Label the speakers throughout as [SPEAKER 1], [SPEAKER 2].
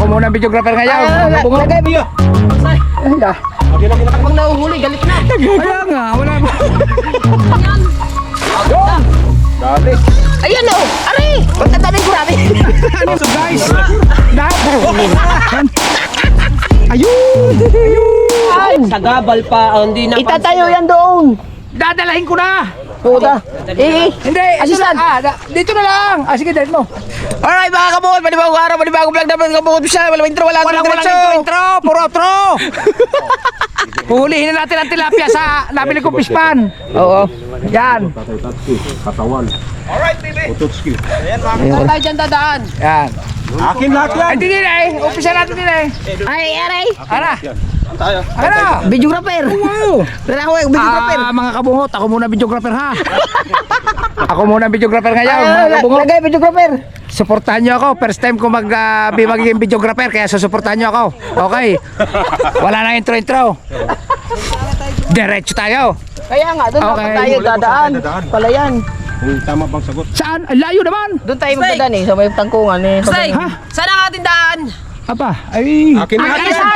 [SPEAKER 1] muna videographer ngayon.
[SPEAKER 2] Lagay mo.
[SPEAKER 3] Pag nahuhuli, galit na.
[SPEAKER 1] Kaya nga, wala pa.
[SPEAKER 2] Dami.
[SPEAKER 3] Ayan o. Aray! Pagkatabi ko namin.
[SPEAKER 1] Ano so guys? Ayun! Ayun!
[SPEAKER 3] Sagabal pa. Hindi na.
[SPEAKER 2] Itatayo yan doon.
[SPEAKER 1] Dadalahin ko na!
[SPEAKER 2] Puta.
[SPEAKER 1] Hindi!
[SPEAKER 2] Assistant.
[SPEAKER 1] Dito na lang! sige, dahil mo.
[SPEAKER 2] Alright mga kabukod, panibagong araw, panibagong vlog naman kabukod siya. Walang intro, walang
[SPEAKER 1] Intro! Puro outro! Huhulihin na natin ang tilapia sa nabili kong pispan.
[SPEAKER 2] Oo.
[SPEAKER 1] Yan.
[SPEAKER 4] Katawan.
[SPEAKER 5] Alright, baby.
[SPEAKER 4] Utotski.
[SPEAKER 3] Saan tayo dyan dadaan?
[SPEAKER 1] Yan.
[SPEAKER 4] Akin lahat yan.
[SPEAKER 1] Ay, hindi din eh. Umpisa natin din eh.
[SPEAKER 2] Ay, aray.
[SPEAKER 1] Ara.
[SPEAKER 4] Tayo.
[SPEAKER 1] Ara.
[SPEAKER 2] Videographer.
[SPEAKER 1] Wow.
[SPEAKER 2] Tara ako, videographer.
[SPEAKER 1] Mga kabungot, ako muna videographer ha. Ako muna videographer ngayon, mga kabungot.
[SPEAKER 2] Lagay, videographer.
[SPEAKER 1] Suportahan nyo ako. First time ko magiging videographer, kaya susuportahan nyo ako. Okay. Wala na intro. Diretso tayo.
[SPEAKER 2] Kaya nga, doon
[SPEAKER 1] Okay.
[SPEAKER 2] dapat tayo dadaan. Palayan.
[SPEAKER 4] Tama bang sagot?
[SPEAKER 1] Saan? Ay, layo naman.
[SPEAKER 2] Doon tayo magdadaan eh, sa may tangkungan eh.
[SPEAKER 3] Say,
[SPEAKER 1] Ha?
[SPEAKER 3] saan ang ating daan?
[SPEAKER 1] Apa? Ay.
[SPEAKER 4] Akin lahat yan.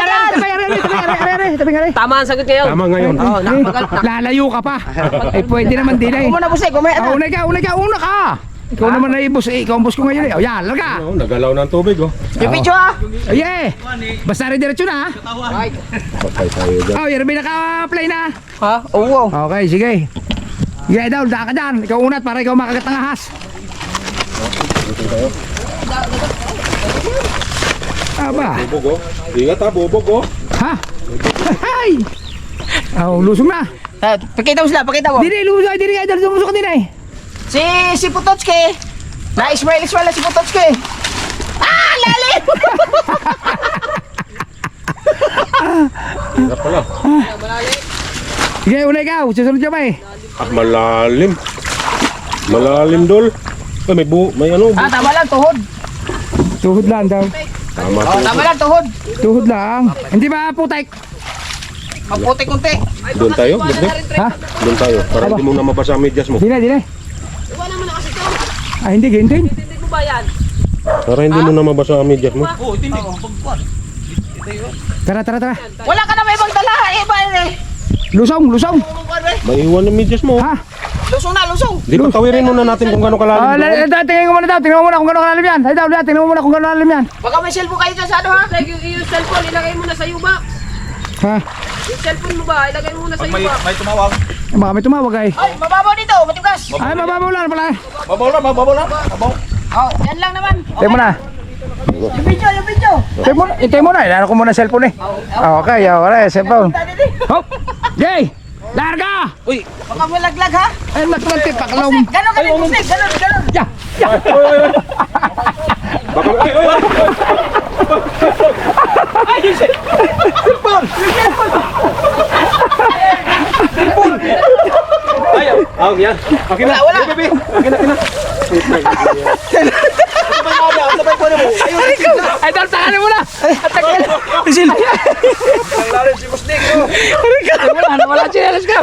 [SPEAKER 1] Tabi nga rin.
[SPEAKER 3] Tama ang sagot ngayon.
[SPEAKER 4] Tama ngayon.
[SPEAKER 3] Oo, napagalit na.
[SPEAKER 1] Lalayo ka pa. Ay, pwede naman din eh.
[SPEAKER 2] Kumuna po siya, kumaya na.
[SPEAKER 1] Una ka. Ikaw naman na i-boss eh. Ikaw ang boss ko ngayon eh. O yan, larga.
[SPEAKER 4] Oh, nagalaw ng tubig oh.
[SPEAKER 2] Yung video ah.
[SPEAKER 1] Oh, yeah. Basta rin diretso na ha.
[SPEAKER 4] Patay tayo dyan.
[SPEAKER 1] Oh, yan, may naka-play na.
[SPEAKER 2] Ha? Oo.
[SPEAKER 1] Okay, sige. Sige, Idol, daan ka dyan. Ikaw unat para ikaw makagat ng ahas. Aba.
[SPEAKER 4] Bubog oh. Ingat ha, bubog oh.
[SPEAKER 1] Ha? Hay! Oh, lusong na.
[SPEAKER 2] Pakita mo sila, pakita mo.
[SPEAKER 1] Dini, lusong. Dini, Idol, lumusok ka din eh.
[SPEAKER 2] Si Putotski. Na-Ismail si Putotski. Ah, lalim!
[SPEAKER 4] Ingat pala.
[SPEAKER 1] Sige, una ikaw. Susunod ka pa eh.
[SPEAKER 4] Malalim. Malalim dol. Ay, may ano.
[SPEAKER 2] Ah, tama lang, tuhod.
[SPEAKER 1] Tuhod lang daw.
[SPEAKER 4] Tama
[SPEAKER 2] Oh,
[SPEAKER 4] to.
[SPEAKER 2] tama lang, tuhod.
[SPEAKER 1] Tuhod lang. Hindi ba putek?
[SPEAKER 2] Maputi-kunti.
[SPEAKER 4] Doon tayo, Budnik.
[SPEAKER 1] Ha?
[SPEAKER 4] Doon tayo. Para hindi mo na mabasa ang medyas mo.
[SPEAKER 1] Dini.
[SPEAKER 3] Iwanan mo na kasi ito.
[SPEAKER 1] Ah, hindi.
[SPEAKER 3] Hindi mo ba yan?
[SPEAKER 4] Para hindi mo na mabasa ang medyas mo.
[SPEAKER 1] Tara.
[SPEAKER 2] Wala ka na may ibang dala. Iba eh.
[SPEAKER 1] Lusong.
[SPEAKER 4] Maiwan ang medyas mo.
[SPEAKER 1] Ha?
[SPEAKER 2] Lusong na, lusong.
[SPEAKER 4] Di pa tawirin muna natin kung gano'ng
[SPEAKER 1] Ah,
[SPEAKER 4] kalalim doon.
[SPEAKER 1] tingnan mo muna daw. Tingnan mo muna kung gano'ng kalalim yan. Ay daw, tingnan mo muna kung gano'ng kalalim yan.
[SPEAKER 2] Baka may cellphone kayo dyan sa ano ha?
[SPEAKER 3] Like yung cellphone, ilagay mo na sa yuba.
[SPEAKER 1] Ha?
[SPEAKER 3] Yung cellphone mo ba, ilagay mo na sa yuba.
[SPEAKER 1] Baka may tumawag ay.
[SPEAKER 2] Ay, mababaw dito, matigas.
[SPEAKER 1] Ay, mababaw lang pala.
[SPEAKER 5] Babaw lang.
[SPEAKER 2] Oh, yan lang naman.
[SPEAKER 1] Tingnan mo na.
[SPEAKER 2] Yung video.
[SPEAKER 1] Tingnan mo na. Ilaro ko muna cellphone eh. Okay, cellphone. Hop! Yay! Larga!
[SPEAKER 5] Uy,
[SPEAKER 2] Baka malaglag ha?
[SPEAKER 1] Ay, matwanti paklong.
[SPEAKER 2] Ganon ka din, Pusik. Ganon.
[SPEAKER 1] Ya!
[SPEAKER 4] Baka,
[SPEAKER 5] ayaw. Yan.
[SPEAKER 4] akin na.
[SPEAKER 2] Wala.
[SPEAKER 4] Baby, akin na.
[SPEAKER 5] Sabay ko na mo.
[SPEAKER 1] Ay, dal, tanganin mo na! At takil! Isil!
[SPEAKER 5] Lalim si Musnik.
[SPEAKER 1] Wala chinelas ka!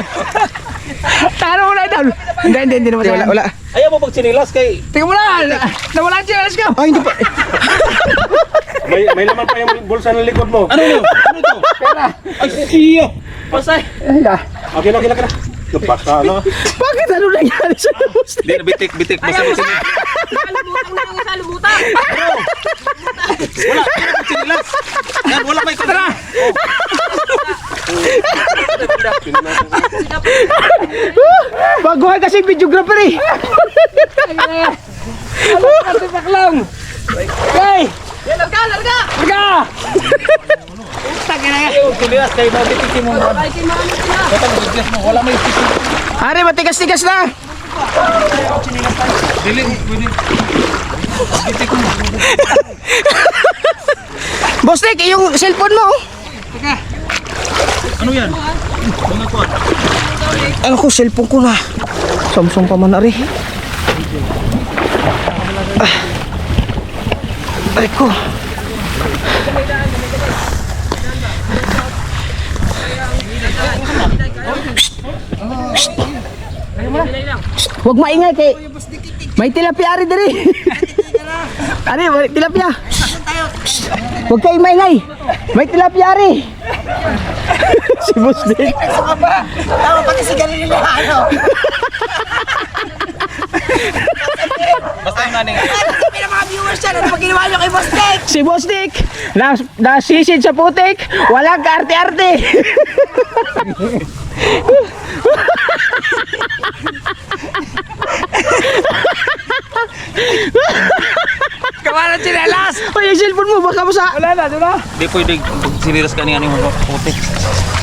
[SPEAKER 1] Tanganin mo na, Idol! Hindi naman tanganin.
[SPEAKER 2] Wala.
[SPEAKER 5] Ayaw mo pag sinilas kay...
[SPEAKER 1] Tingnan mo na! Nawala ang chinelas ka!
[SPEAKER 2] Ay, hindi pa.
[SPEAKER 4] May laman pa yung bulsa ng likod mo.
[SPEAKER 5] Ano to? Ay, siya. Pasay.
[SPEAKER 4] Akin na. Napasa na.
[SPEAKER 1] Bakit ano nangyari sa Muslim?
[SPEAKER 5] Hindi na bitik. Masaya sini.
[SPEAKER 3] Salubutang na yung salubutang.
[SPEAKER 5] Wala. Sinilas. Yan, wala pa ito. Tara.
[SPEAKER 1] Baguhan kasi videographer eh! Ano kasi paklang? Okay!
[SPEAKER 3] Larga!
[SPEAKER 1] Larga! Utang na
[SPEAKER 5] Sinilas kay mabitik mo.
[SPEAKER 3] Ay, kimanit na.
[SPEAKER 5] Wala may isip.
[SPEAKER 2] Ari, matigas-tigas na.
[SPEAKER 5] Dili, pwede.
[SPEAKER 2] Boss Nick, yung cellphone mo.
[SPEAKER 5] Ano yan? Mga kuwan.
[SPEAKER 2] Ano ko, cellphone ko na. Samsung pa man ari. Ay ko. Huwag maingay kay may tilapia ari diri. Ari, may tilapia. Huwag kayong maingay. May tilapia rin. Si Boss Dick.
[SPEAKER 6] Tama pati si Galileo na ano.
[SPEAKER 5] Basta yung naning.
[SPEAKER 6] Sabi ng mga viewers dyan, ano ba ginawa nyo kay Boss Dick?
[SPEAKER 2] Si Boss Dick. Nasisid sa putik. Walang kaarte-arte.
[SPEAKER 1] Kawalan sinelas!
[SPEAKER 2] Ay, yung cellphone mo, baka masa.
[SPEAKER 1] Wala na, di ba?
[SPEAKER 5] Di pwede sinilas ka niya ng putik.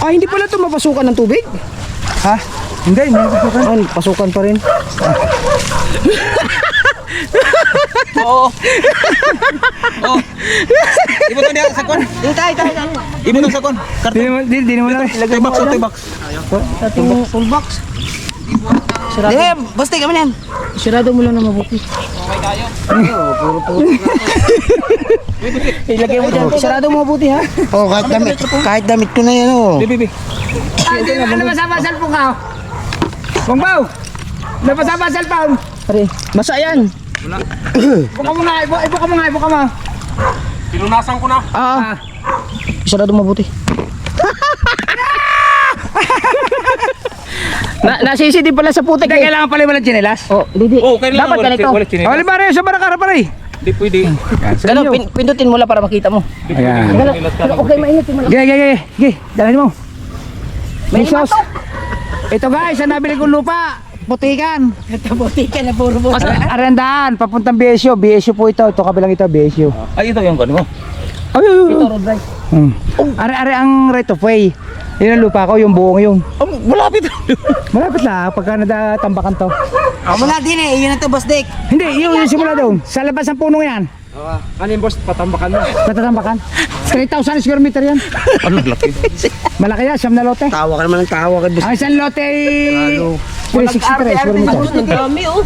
[SPEAKER 2] Ah, hindi pala ito mapasukan ng tubig?
[SPEAKER 1] Ha? Hindi, hindi pasukan.
[SPEAKER 2] Ah, pasukan pa rin.
[SPEAKER 5] Oo. Oo. Ibutan niya sa kon. Ibutan sa kon.
[SPEAKER 1] Di naman, di naman lang.
[SPEAKER 5] Toy box, toy box.
[SPEAKER 2] Sa ating full box.
[SPEAKER 6] Hindi, Boss Dick, aman yan.
[SPEAKER 2] Sirado mo lang na mabuti. Ilagay mo dyan. Sirado mo mabuti ha.
[SPEAKER 6] Oh, kahit damit ko na yan, oh.
[SPEAKER 5] Bibi.
[SPEAKER 1] Nabasama ang cellphone ka. Bongbaw! Nabasama ang cellphone.
[SPEAKER 2] Pare, masa yan.
[SPEAKER 1] Ibuka mo nga, ibuka mo nga, ibuka mo.
[SPEAKER 4] Pinunasan ko na.
[SPEAKER 2] Ah. Sirado mabuti. Nasisi din pala sa putik.
[SPEAKER 1] Hindi, kailangan pala walang chinelas.
[SPEAKER 2] Oh, hindi.
[SPEAKER 5] Oh, kailangan
[SPEAKER 2] Dapat ganito.
[SPEAKER 5] walang chinelas.
[SPEAKER 1] O, liba rin, sa barakara pa rin.
[SPEAKER 5] Di pwede.
[SPEAKER 2] Ganun, pindutin mo lang para makita mo.
[SPEAKER 1] Ayan.
[SPEAKER 2] Pero okay, mainit mo lang.
[SPEAKER 1] Ge, dalhin mo. May sauce. Ito guys, ang nabili kong lupa. Putikan.
[SPEAKER 6] Ito, buti ka na puro boss.
[SPEAKER 1] Arendaan, papuntang BSU. BSU po ito. Ito kabilang ito, BSU.
[SPEAKER 5] Ay, ito yung kon mo.
[SPEAKER 1] Ay, Are ang right of way. Yun ang lupa ko, yung buong yung.
[SPEAKER 5] Oh, malapit.
[SPEAKER 1] Malapit lang, pagka nadatambakan to.
[SPEAKER 6] Oh, mula din eh, yun na to, Boss Dick.
[SPEAKER 1] Hindi, yung simula doon. Sa labas ng punong yan.
[SPEAKER 4] Ano yung boss, patambakan mo?
[SPEAKER 1] Natatambakan. 3,000 square meter yan.
[SPEAKER 5] Ano laki?
[SPEAKER 1] Malaki yan, siyam na lote.
[SPEAKER 2] Tawa ka naman ng tawa kay Boss.
[SPEAKER 1] Ang isang lote ay 363 square meter.
[SPEAKER 3] Ang dami oh.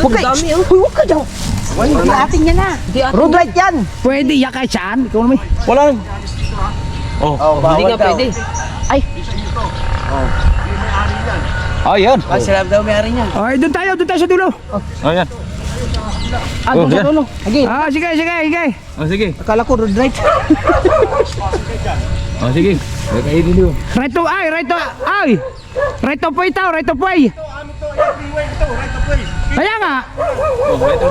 [SPEAKER 3] Ang dami oh.
[SPEAKER 2] Huwag ka dyan.
[SPEAKER 6] Hindi atin yan na.
[SPEAKER 2] Road light yan.
[SPEAKER 1] Pwede, yakay saan? Ikaw naman.
[SPEAKER 5] Wala. Oh.
[SPEAKER 3] Hindi nga pwede.
[SPEAKER 5] Ayan.
[SPEAKER 6] Ah, sila daw may-ari niyan.
[SPEAKER 1] Okay, doon tayo sa dulo.
[SPEAKER 5] Ayan.
[SPEAKER 2] Ah, doon sa
[SPEAKER 5] yan.
[SPEAKER 2] dulo. Again.
[SPEAKER 1] Sige.
[SPEAKER 5] Oh, sige.
[SPEAKER 2] Akala ko road light.
[SPEAKER 5] Oh, sige. Kainin niyo.
[SPEAKER 1] Right to way tao, right to way. Kaya nga.
[SPEAKER 5] Oh, ito.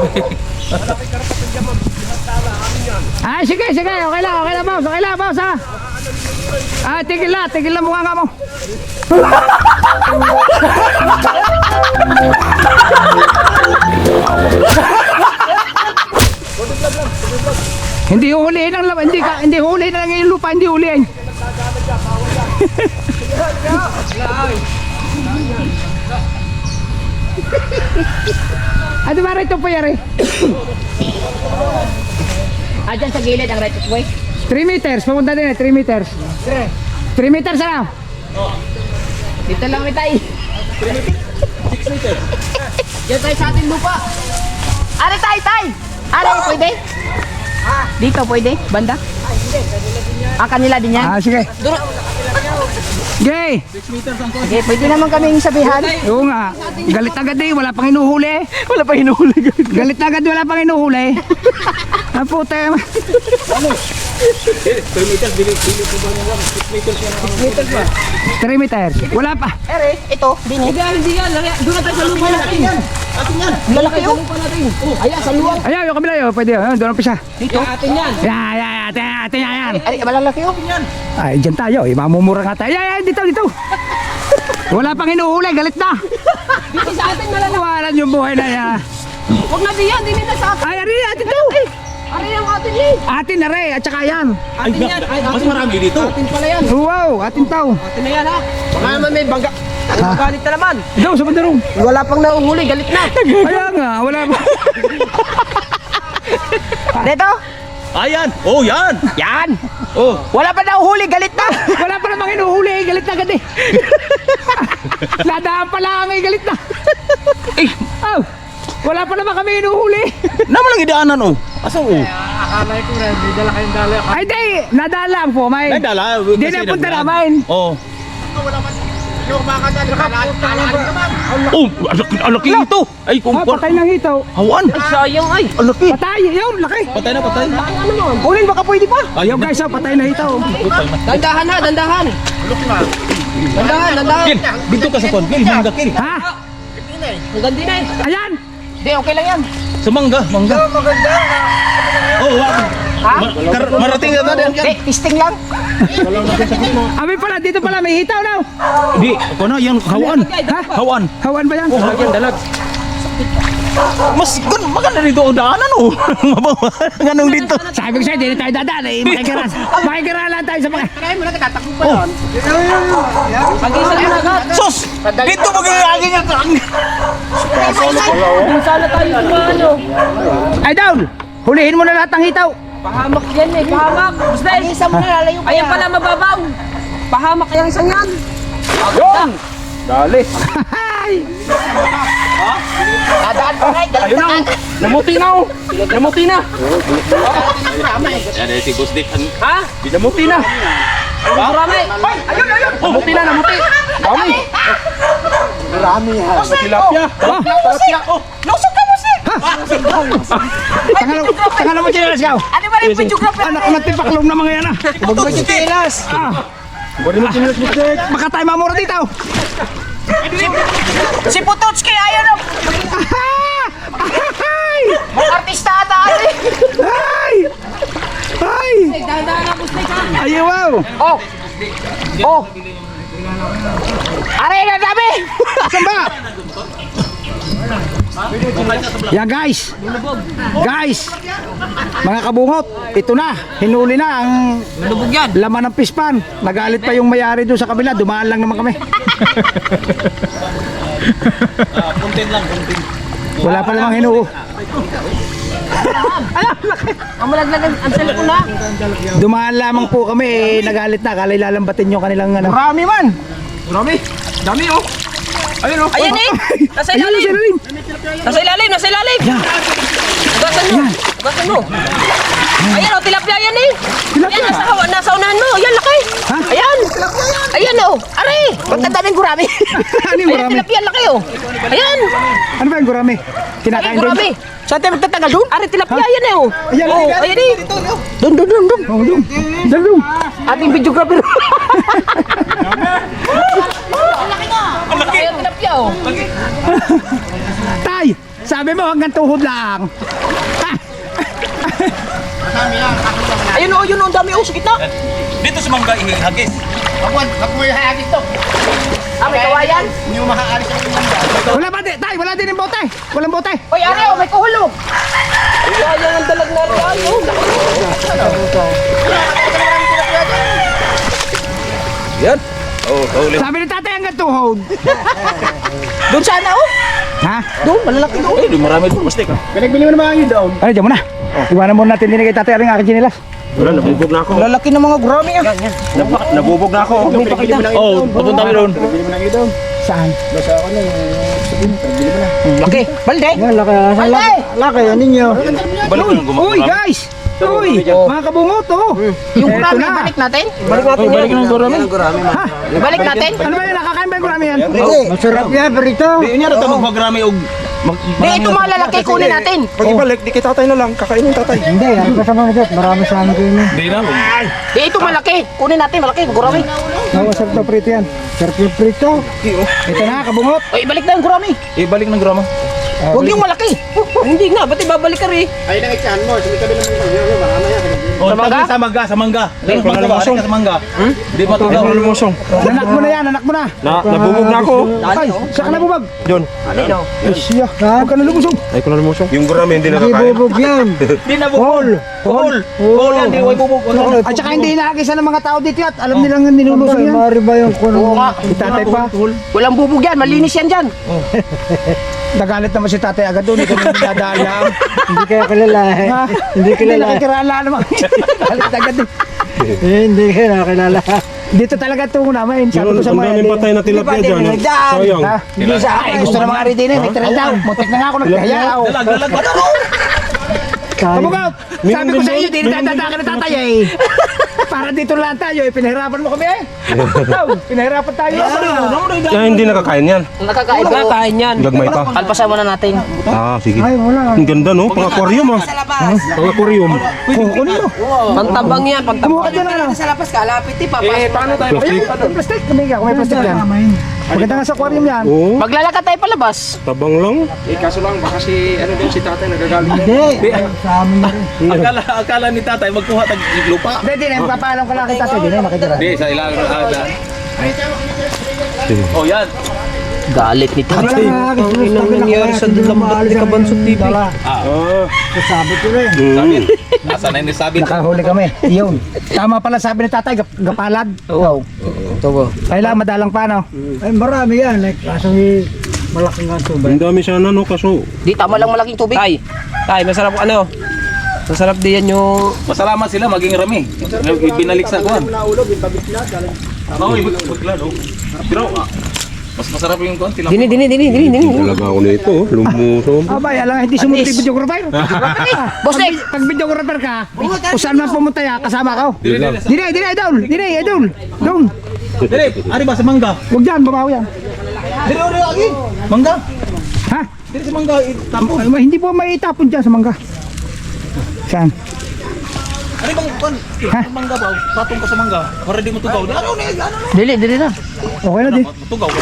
[SPEAKER 1] Sige, okay lang boss ha. Tigil lang mukha nga mo. Hindi huhulihin ang laban, hindi huhulihin na lang yung lupa, hindi huhulihin. Ano ba rito po yari?
[SPEAKER 3] Dyan sa gilid ang right of way.
[SPEAKER 1] 3 meters, pumunta din 3 meters. 3 meters ano?
[SPEAKER 3] Dito lang may tayo. 6 meters. Yan tayo sa ating lupa.
[SPEAKER 6] Are, tay! Are, pwede? Dito, pwede? Banda? Ah, kanila din yan?
[SPEAKER 1] Sige. Gay!
[SPEAKER 6] Okay, pwede naman kaming sabihan.
[SPEAKER 1] Oo nga. Galit agad wala pang hinuhuli. Galit agad, wala pang hinuhuli. Ang puta.
[SPEAKER 5] 3 meters, bili po ba niya lang? 6 meters yan. 6 meters ba?
[SPEAKER 1] 3 meters. Wala pa.
[SPEAKER 6] Ere, ito, din eh.
[SPEAKER 3] Hindi yan. Doon na tayo sa lupa natin.
[SPEAKER 6] Lalaki yun.
[SPEAKER 3] Ayan, sa luwang.
[SPEAKER 1] Ayaw, yung kabila yun. Pwede yun. Doon ang pisa.
[SPEAKER 3] Dito. Atin yan.
[SPEAKER 1] Atin yan.
[SPEAKER 6] Ay, malalaki yun.
[SPEAKER 1] Ay, dyan tayo. Mamumura nga tayo. Dito. Wala pang hinuhuli. Galit na.
[SPEAKER 3] Dito sa atin malalawa.
[SPEAKER 1] Walan yung buhay na yan.
[SPEAKER 3] Huwag na diyan. Hindi na sa atin.
[SPEAKER 1] Ay, atin to.
[SPEAKER 3] Ano yung atin eh?
[SPEAKER 1] Atin na rin. At saka yan.
[SPEAKER 3] Atin yan. Ay,
[SPEAKER 5] Mas marami dito.
[SPEAKER 3] atin pala yan.
[SPEAKER 1] Wow, atin to.
[SPEAKER 3] Atin na yan ha. Baka naman may bangga. Galit na naman.
[SPEAKER 1] Daw, sa bandarong.
[SPEAKER 3] Wala pang nauhuli. Galit na.
[SPEAKER 1] Kaya nga, wala pa.
[SPEAKER 6] Dito?
[SPEAKER 5] Ayan. Oh, yan.
[SPEAKER 1] Yan.
[SPEAKER 5] Oh.
[SPEAKER 6] Wala pa daw huli, galit na.
[SPEAKER 1] Wala pa namang hinuhuli. Galit na agad eh. Ladaan pa lang eh. Galit na. Oh, wala pa naman kami hinuhuli.
[SPEAKER 5] Naman lang idaanan oh. Asa oh?
[SPEAKER 1] Ay, di. Nadala po. May.
[SPEAKER 5] Nagdala.
[SPEAKER 1] Di na punta namin.
[SPEAKER 5] Oh. Oh, alaki ito. Ay, kung
[SPEAKER 2] Patay ng hitaw.
[SPEAKER 5] hawan.
[SPEAKER 3] Sayang ay.
[SPEAKER 5] Alaki.
[SPEAKER 2] Patay, yun, laki.
[SPEAKER 5] Patay na, patay.
[SPEAKER 2] Kunin, baka pwede pa. Ayaw guys, patay na hitaw.
[SPEAKER 3] Dandahan ha, dandahan. Dandahan, dandahan.
[SPEAKER 5] Kil, dito ka sa kon. Kil, mangga, Kil.
[SPEAKER 2] Ha?
[SPEAKER 3] Ang ganda na eh.
[SPEAKER 2] Ayan.
[SPEAKER 3] Hindi, okay lang yan.
[SPEAKER 5] Sa mangga, mangga. Oh, wow. Marating na tayo.
[SPEAKER 6] Hindi, testing lang.
[SPEAKER 2] Abi pala, dito pala may hitaw daw.
[SPEAKER 5] Di, ako na, yan, hawan.
[SPEAKER 2] Ha?
[SPEAKER 5] Hawan.
[SPEAKER 2] Hawan ba yan?
[SPEAKER 5] Yan, dalag. Mas, maganda dito o daanan o. Ganong dito.
[SPEAKER 2] Sabi ko sa'yo, di na tayo dadaan eh. Makikiralan tayo sa mga...
[SPEAKER 3] Try mo na, tatakbo pa yun. Pag-isa mo na agad.
[SPEAKER 5] Sus! Dito magiging yung trang.
[SPEAKER 3] Kung sana tayo ano.
[SPEAKER 2] Ay, down! Hulihin mo na lahat ng hitaw.
[SPEAKER 3] Pahamak yan eh, pahamak. Basta
[SPEAKER 6] Isa mo na lalayo pa
[SPEAKER 3] ayan
[SPEAKER 6] yan.
[SPEAKER 3] pala mababaw. Pahamak yung isang yan.
[SPEAKER 5] Dali.
[SPEAKER 6] Dadaan pa nga, galit na.
[SPEAKER 3] Namuti na oh. Namuti na.
[SPEAKER 5] Yan, si Boss Dick.
[SPEAKER 3] Ha?
[SPEAKER 5] Namuti na.
[SPEAKER 3] Marami. Ayun, ayun. Namuti na, namuti. Dami.
[SPEAKER 5] Tilapia.
[SPEAKER 6] Lusog ka mo, sir.
[SPEAKER 2] Tangalo mo chinelas ka.
[SPEAKER 6] Ano ba rin videographer?
[SPEAKER 2] Anak ko nagtipaklong na mga yan ah.
[SPEAKER 6] Huwag mo chinelas.
[SPEAKER 2] Baka tayo mamura dito.
[SPEAKER 6] Si Putotski, ayaw na.
[SPEAKER 2] Ay!
[SPEAKER 6] Mga artista ata.
[SPEAKER 2] Ay! Ay!
[SPEAKER 3] Dahan-dahan na, Bustek ha.
[SPEAKER 2] Ay, wow!
[SPEAKER 6] Oh. Oh. Aray na dami.
[SPEAKER 2] Saan ba? Yan guys! Guys! Mga kabungot, ito na. Hinuli na ang
[SPEAKER 3] Lubog yan.
[SPEAKER 2] laman ng pispan. Nagalit pa yung mayari doon sa kabila. Dumaan lang naman kami.
[SPEAKER 5] Puntin lang, puntin.
[SPEAKER 2] Wala pa namang hinuo.
[SPEAKER 3] Ang malaglagan, ang cellphone na.
[SPEAKER 2] Dumaan lamang po kami. Nagalit na. Akala lalambatin yung kanilang ano.
[SPEAKER 4] Marami man. Marami. Dami oh. Ayun oh.
[SPEAKER 3] Ayan eh. Nasa
[SPEAKER 2] Ayun,
[SPEAKER 3] ilalim.
[SPEAKER 2] sa ilalim.
[SPEAKER 3] Nasa ilalim, nasa ilalim. Ugasan mo. Ugasan mo. Ayan o, tilapia yan eh.
[SPEAKER 2] Tilapia?
[SPEAKER 3] Ayan, nasa unahan mo. Ayan, laki.
[SPEAKER 2] Ha?
[SPEAKER 3] Ayan. Ayan o. Aray.
[SPEAKER 6] Ba't ang daming gurami?
[SPEAKER 2] Ano yung
[SPEAKER 3] Ayan,
[SPEAKER 2] gurami?
[SPEAKER 3] tilapia, laki o. Ayan.
[SPEAKER 2] Ano ba yung gurami?
[SPEAKER 3] Ayan,
[SPEAKER 2] Kinakain din?
[SPEAKER 3] gurami.
[SPEAKER 6] Saan tayo magtatagal doon?
[SPEAKER 3] Aray, tilapia yan eh o.
[SPEAKER 2] Ayan,
[SPEAKER 3] Oh,
[SPEAKER 2] ayan.
[SPEAKER 3] ayan eh.
[SPEAKER 6] Doon.
[SPEAKER 2] Oh, doon. Doon.
[SPEAKER 6] Ating videographer.
[SPEAKER 3] Ayan, tilapia o.
[SPEAKER 2] Tay! Sabi mo hanggang tuhod lang.
[SPEAKER 6] Ayun o, yun o, ang dami o, sa gitna.
[SPEAKER 5] Dito sa mangga, ihagis.
[SPEAKER 6] Ah, may kawayan.
[SPEAKER 2] Wala ba din? Tay, wala din yung bote. Walang bote.
[SPEAKER 6] Oy, ari o, may kuhulog.
[SPEAKER 3] Ayan ang dalag na tayo.
[SPEAKER 5] Yan. Oh, ulit.
[SPEAKER 2] Sabi ni tatay hanggang tuhod.
[SPEAKER 6] Doon sana o.
[SPEAKER 2] Ha?
[SPEAKER 6] Doon, malalaki doon.
[SPEAKER 5] Ay, di marami doon, Boss Dick.
[SPEAKER 4] Pinagbili mo naman yun daw.
[SPEAKER 2] Ano, dyan mo na. Iwanan muna natin din kay tatay ang aking chinilas.
[SPEAKER 4] Wala, nabubog na ako.
[SPEAKER 6] Lalaki ng mga gurami ah.
[SPEAKER 4] Nabubog na ako. Pinagbili mo na yun.
[SPEAKER 5] Oh, papunta kami doon.
[SPEAKER 4] Pinagbili mo na yun daw.
[SPEAKER 2] Saan?
[SPEAKER 4] Basta ako na yung sabihin, pinagbili mo na.
[SPEAKER 6] Laki. Balde.
[SPEAKER 2] Laki. Laki, ano ninyo?
[SPEAKER 5] Balik mo nang
[SPEAKER 2] Uy, guys! Uy, mga kabungot, oh.
[SPEAKER 6] Yung
[SPEAKER 2] Eto
[SPEAKER 6] gurami,
[SPEAKER 2] na.
[SPEAKER 6] balik natin.
[SPEAKER 4] Balik natin yan. Balik ng gurami.
[SPEAKER 2] Ha?
[SPEAKER 6] Balik natin.
[SPEAKER 2] Ano ba yun? Nakakain ba yung gurami yan?
[SPEAKER 4] Masarap yan, perito. Di niya na ito magpagrami og...
[SPEAKER 6] Di, ito mga lalaki, kunin natin.
[SPEAKER 4] Pag ibalik, di kay tatay na lang. Kakainin tatay.
[SPEAKER 2] Hindi, ano pa sa mga dyan? Marami sa amin kayo.
[SPEAKER 5] Di na.
[SPEAKER 6] Di, ito malaki. Kunin natin, malaki. Gurami.
[SPEAKER 2] Nawasarap na prito yan. Sarap yung prito. Ito na, kabungot.
[SPEAKER 6] Oy, balik na yung gurami.
[SPEAKER 5] Ibalik ng grama.
[SPEAKER 6] Huwag yung malaki.
[SPEAKER 3] Hindi nga, ba't ibabalik ka rin?
[SPEAKER 4] Ay, nangitsahan mo. Sa kabilang mo. Marami yan.
[SPEAKER 5] Oh,
[SPEAKER 6] mangga?
[SPEAKER 5] sa mangga, sa mangga. Sa mangga, balik ka sa mangga. Di ba ito?
[SPEAKER 4] lumusong.
[SPEAKER 2] Anak mo na yan, anak mo na.
[SPEAKER 4] Nabubog na ako.
[SPEAKER 2] Ay, saan ka na bubag?
[SPEAKER 4] John.
[SPEAKER 2] Ay, siya. Huwag ka na lumusog.
[SPEAKER 4] Ay, ko na lumusong. Yung gurami, hindi nakakain.
[SPEAKER 2] yan.
[SPEAKER 5] Di na bubog. Hol. Hol yan, di way bubog.
[SPEAKER 2] At saka hindi nakakisa ng mga tao dito at alam nilang nilulusog yan. Mari ba yung
[SPEAKER 6] Oo nga.
[SPEAKER 2] Tatay pa.
[SPEAKER 6] Walang bubog yan. Malinis yan dyan.
[SPEAKER 2] Nagalit naman si tatay agad doon. Ikaw nang dinadaan lang.
[SPEAKER 7] Hindi kaya kilala eh.
[SPEAKER 2] Ha?
[SPEAKER 7] Hindi kilala.
[SPEAKER 2] nakikirala naman. Galit agad din.
[SPEAKER 7] Hindi kaya nakilala.
[SPEAKER 2] Dito talaga tungo namin. Sabi ko sa mga
[SPEAKER 4] na tilapia dyan. Sayang.
[SPEAKER 2] Ha? Hindi sa akin. Gusto na mga aridin eh. May tira daw. Muntik na nga ako nagkahayaw.
[SPEAKER 5] Dalag ba?
[SPEAKER 2] Kabugaw! Sabi ko sa iyo, di na dadaan ka na tatay eh. Para dito lang tayo, pinahirapan mo kami eh. Pinahirapan tayo.
[SPEAKER 5] Kaya hindi nakakain yan.
[SPEAKER 6] Nakakain ba?
[SPEAKER 3] Kain yan.
[SPEAKER 5] Gagmay pa.
[SPEAKER 6] Kalpasan muna natin.
[SPEAKER 5] Ah, sige.
[SPEAKER 7] Ay, wala.
[SPEAKER 5] Ang ganda no, pang aquarium ah. Pang aquarium.
[SPEAKER 2] Kunin mo.
[SPEAKER 3] Pantabang yan, pantabang.
[SPEAKER 2] Kumuha ka dyan ano.
[SPEAKER 6] Sa labas ka, lapit eh.
[SPEAKER 4] Paano tayo?
[SPEAKER 5] Plastic.
[SPEAKER 2] Yung plastic, kung may plastic yan. Maganda nga sa aquarium yan.
[SPEAKER 5] Oo,
[SPEAKER 6] Maglalakad tayo palabas.
[SPEAKER 5] tabang lang.
[SPEAKER 4] Kaso lang, baka si tatay nagagalit.
[SPEAKER 7] Hindi. Sa amin na rin.
[SPEAKER 5] Akala ni tatay magkuha tag lupa.
[SPEAKER 2] Hindi, hindi. Magpapaalam ka lang kita sa din. Makitira.
[SPEAKER 4] Sa ilalim ng ada. Oh, yan.
[SPEAKER 6] Galit ni tatay.
[SPEAKER 7] Inang nangyari sa lambat ni Kabansot TV.
[SPEAKER 5] Ah.
[SPEAKER 7] Sabi ko rin.
[SPEAKER 5] Mm.
[SPEAKER 4] Nasa na yung sabi.
[SPEAKER 2] Nakahuli kami. Yun. Tama pala sabi ni tatay, gapalad. Oo. Kailangan madalang pa, no?
[SPEAKER 7] Ay, marami yan. Kaso malaking nga tubig.
[SPEAKER 5] Ang dami sana no, kaso
[SPEAKER 6] Di tama lang malaking tubig.
[SPEAKER 3] Tay, masarap ano? Masarap din yan yung...
[SPEAKER 4] Masalamat sila, maging rami. Binalik sa kuwan. Oo, ibigla, no? Pero, mas masarap yung kuwan.
[SPEAKER 3] Dini.
[SPEAKER 5] talaga ako nito, lumusom.
[SPEAKER 2] Abay, alam, hindi sumunod yung videographer.
[SPEAKER 6] Boss Nick!
[SPEAKER 2] Pag videographer ka, kung saan man pumunta ya, kasama ka. Dine, idol. Doon.
[SPEAKER 5] Dire, ari ba sa mangga?
[SPEAKER 2] Huwag dyan, babaw yan.
[SPEAKER 5] Dire, lagi. Mangga?
[SPEAKER 2] Ha?
[SPEAKER 5] Dire sa mangga, tapo.
[SPEAKER 2] Ay, hindi po may itapon dyan sa mangga. Saan?
[SPEAKER 5] Ari bang kuwan? Mangga ba? Patong ka sa mangga. Para di mo tugaw. Ano na?
[SPEAKER 6] Dili na.
[SPEAKER 2] Okay na din.
[SPEAKER 5] Tugaw ka.